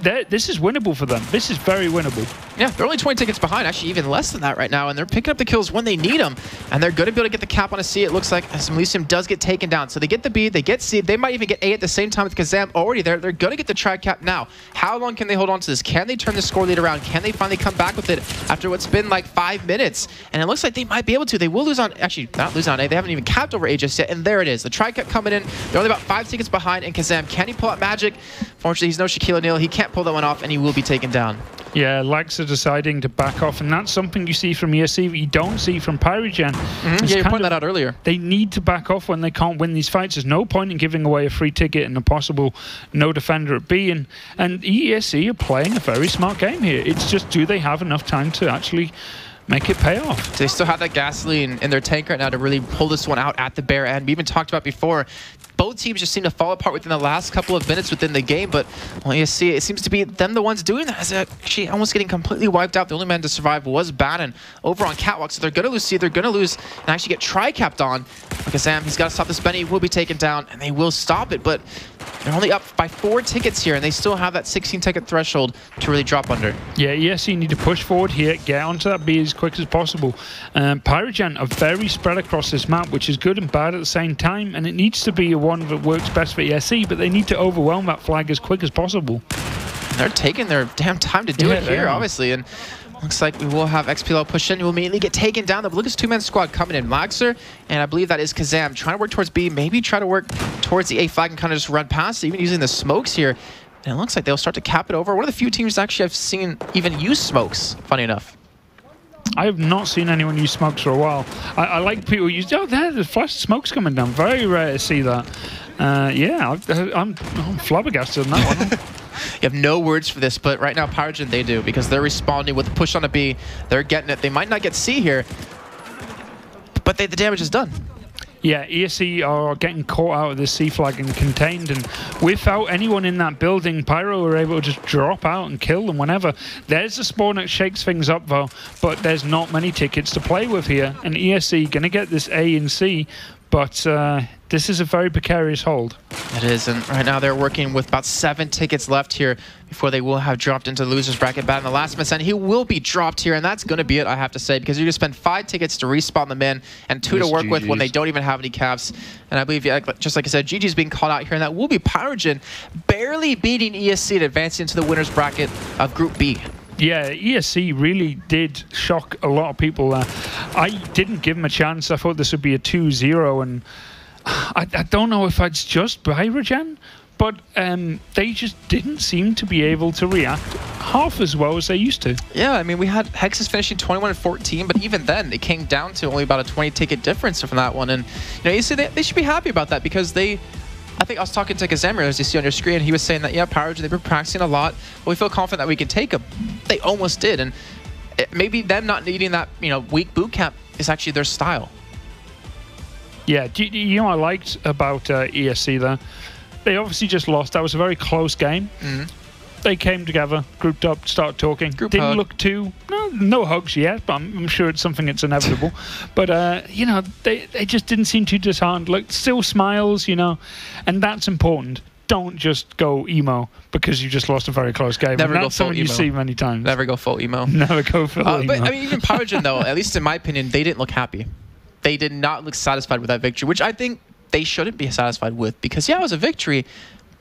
this is winnable for them. This is very winnable. Yeah, they're only 20 tickets behind, actually even less than that right now, and they're picking up the kills when they need them, and they're going to be able to get the cap on a C. It looks like as Elysium does get taken down. So they get the B, they get C, they might even get A at the same time with Kazam already there. They're going to get the tri cap now. How long can they hold on to this? Can they turn the score lead around? Can they finally come back with it after what's been like 5 minutes? And it looks like they might be able to. They will lose on, actually not lose on A, they haven't even capped over A just yet, and there it is. The tri cap coming in, they're only about 5 tickets behind, and Kazam, can he pull out Magic? Fortunately, he's no Shaquille O'Neal. He can't pull that one off, and he will be taken down. Yeah, Lags are deciding to back off, and that's something you see from ESC that you don't see from PyRoGEN. Yeah, you pointed that out earlier. They need to back off when they can't win these fights. There's no point in giving away a free ticket and a possible no defender at B, and ESC are playing a very smart game here. It's just, do they have enough time to actually make it pay off? They still have that gasoline in their tank right now to really pull this one out at the bare end. We even talked about before, both teams just seem to fall apart within the last couple of minutes within the game, but well, you see, it seems to be them the ones doing that. As actually almost getting completely wiped out. The only man to survive was Bannon over on Catwalk, so they're going to lose C, they're going to lose and actually get tri-capped on. Because Sam, he's got to stop this. Benny will be taken down, and they will stop it, but they're only up by 4 tickets here, and they still have that 16-ticket threshold to really drop under. Yeah, ESC need to push forward here, get onto that B as quick as possible. PyRoGEN are very spread across this map, which is good and bad at the same time, and it needs to be a one that works best for ESC, but they need to overwhelm that flag as quick as possible. They're taking their damn time to do it here, obviously, and looks like we will have XPL push in. We'll immediately get taken down. The Lucas 2-man squad coming in. Laxer, and I believe that is Kazam, trying to work towards B, maybe try to work towards the A flag and kind of just run past it, even using the smokes here. And it looks like they'll start to cap it over. One of the few teams actually I've seen even use smokes, funny enough. I have not seen anyone use smokes for a while. I like people use, oh, there's flash smokes coming down. Very rare to see that. Yeah, I'm flabbergasted on that one. You have no words for this, but right now PyRoGEN they do, because they're responding with a push on a B. They're getting it. They might not get C here, but the damage is done. Yeah, ESC are getting caught out of this C flag and contained, and without anyone in that building, Pyro were able to just drop out and kill them whenever. There's the spawn that shakes things up though, but there's not many tickets to play with here, and ESC going to get this A and C, but this is a very precarious hold. It is, and right now they're working with about 7 tickets left here before they will have dropped into the loser's bracket. Bat in the last minute, and he will be dropped here, and that's going to be it, I have to say, because you're going to spend 5 tickets to respawn them in and 2 to work with when they don't even have any caps. And I believe, just like I said, GG's being called out here, and that will be PyRoGEN barely beating ESC and advancing into the winner's bracket of Group B. Yeah, ESC really did shock a lot of people. I didn't give them a chance. I thought this would be a 2-0, and I don't know if it's just PyRoGEN, but they just didn't seem to be able to react half as well as they used to. Yeah, I mean, we had Hexes finishing 21-14, but even then, it came down to only about a 20-ticket difference from that one. And you know, ESC, they should be happy about that, because I think I was talking to Kazamir, as you see on your screen, he was saying that, yeah, PyRoGEN, they've been practicing a lot, but we feel confident that we can take them. They almost did, and maybe them not needing that, you know, weak boot camp is actually their style. Yeah, you know what I liked about ESC there? They obviously just lost. That was a very close game. They came together, grouped up, started talking. Didn't look too... No hugs yet, but I'm sure it's something that's inevitable. But, you know, they just didn't seem too disheartened. Like, still smiles, you know, and that's important. Don't just go emo because you just lost a very close game. Never and go that's full something emo. you see many times. Never go full emo. Never go full emo. But, I mean, even PyRoGEN, though, at least in my opinion, they didn't look happy. They did not look satisfied with that victory, which I think they shouldn't be satisfied with, because, yeah, it was a victory,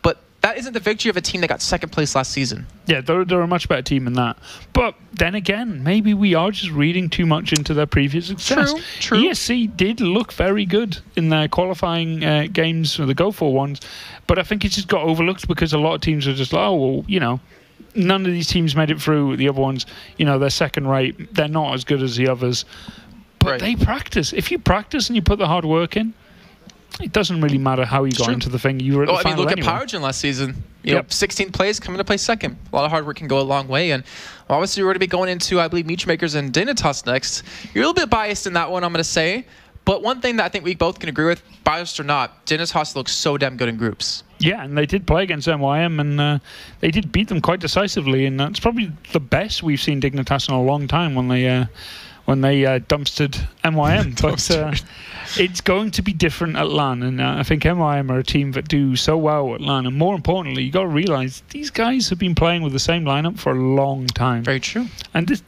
but that isn't the victory of a team that got 2nd place last season. Yeah, they're a much better team than that. But then again, maybe we are just reading too much into their previous success. True. ESC did look very good in their qualifying games for the Go4 ones, but I think it's just got overlooked because a lot of teams are just like, oh, well, you know, none of these teams made it through. The other ones, you know, they're second rate. They're not as good as the others. But they practice. If you practice and you put the hard work in, it doesn't really matter how you got into the thing. You were at the final look anyway. at PyRoGEN last season. You know, 16th place, coming to play second. A lot of hard work can go a long way. And obviously, we're going to be going into, I believe, Meechmakers and Dignitas next. You're a little bit biased in that one, I'm going to say. But one thing that I think we both can agree with, biased or not, Dignitas looks so damn good in groups. Yeah, and they did play against MYM, and they did beat them quite decisively. And that's probably the best we've seen Dignitas in a long time when they dumpstered MYM. But it's going to be different at LAN, and I think MYM are a team that do so well at LAN. And more importantly, you got to realize these guys have been playing with the same lineup for a long time. Very true. And this,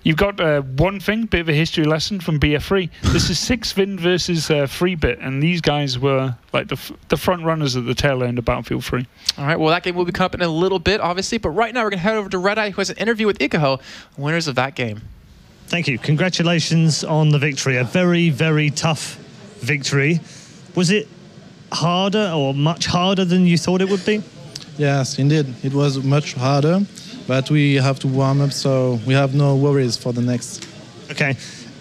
you've got one thing, bit of a history lesson from BF3. This is 6Vin versus 3-Bit, and these guys were like the front runners at the tail end of Battlefield 3. All right, well, that game will be coming up in a little bit, obviously. But right now, we're going to head over to Red Eye, who has an interview with Ikaho, winners of that game. Thank you. Congratulations on the victory. A very, very tough victory. Was it harder or much harder than you thought it would be? Yes, indeed. It was much harder, but we have to warm up, so we have no worries for the next. Okay.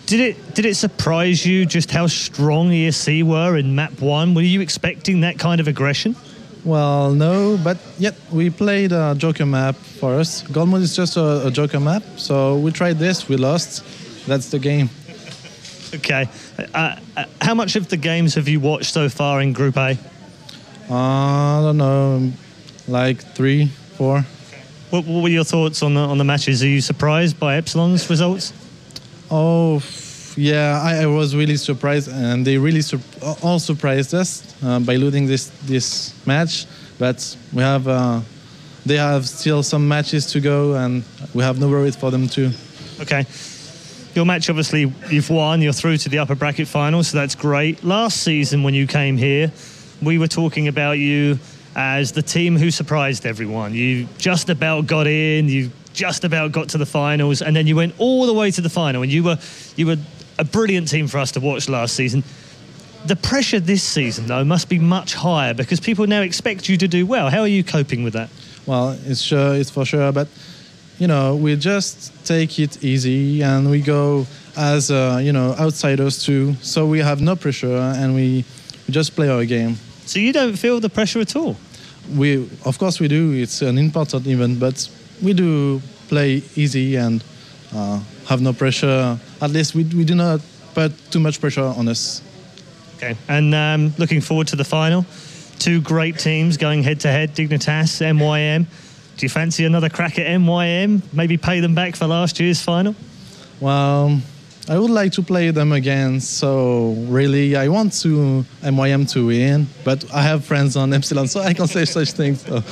Did it surprise you just how strong ESC were in map 1? Were you expecting that kind of aggression? Well, no, but yet we played a Joker map for us. Gold mode is just a Joker map, so we tried this, we lost. That's the game. Okay. How much of the games have you watched so far in Group A? I don't know, like 3, 4. What were your thoughts on the matches? Are you surprised by Epsilon's results? Oh, yeah, I was really surprised, and they really all surprised us by losing this match. But we have they have still some matches to go, and we have no worries for them too. Okay. Your match, obviously, you've won. You're through to the upper bracket final, so that's great. Last season, when you came here, we were talking about you as the team who surprised everyone. You just about got in. You just about got to the finals, and then you went all the way to the final. And you were a brilliant team for us to watch last season. The pressure this season, though, must be much higher because people now expect you to do well. How are you coping with that? Well, it's for sure, but you know, we just take it easy and we go as outsiders too. So we have no pressure and we just play our game. So you don't feel the pressure at all? Of course we do. It's an important event, but we do play easy and have no pressure. At least we do not put too much pressure on us. Okay, and looking forward to the final. 2 great teams going head-to-head, Dignitas, MYM. Do you fancy another crack at MYM? Maybe pay them back for last year's final? Well, I would like to play them again. So really, I want MYM to win, but I have friends on Epsilon, so I can say such things. So.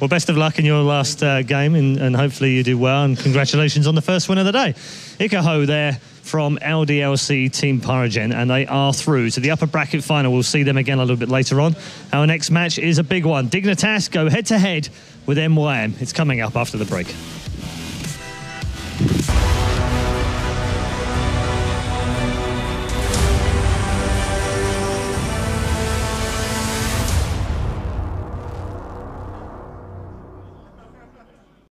Well, best of luck in your last game, and hopefully you do well. And congratulations on the first win of the day. Ikaho there from LDLC Team PyRoGEN, and they are through to the upper bracket final. We'll see them again a little bit later on. Our next match is a big one. Dignitas go head-to-head with MYM. It's coming up after the break.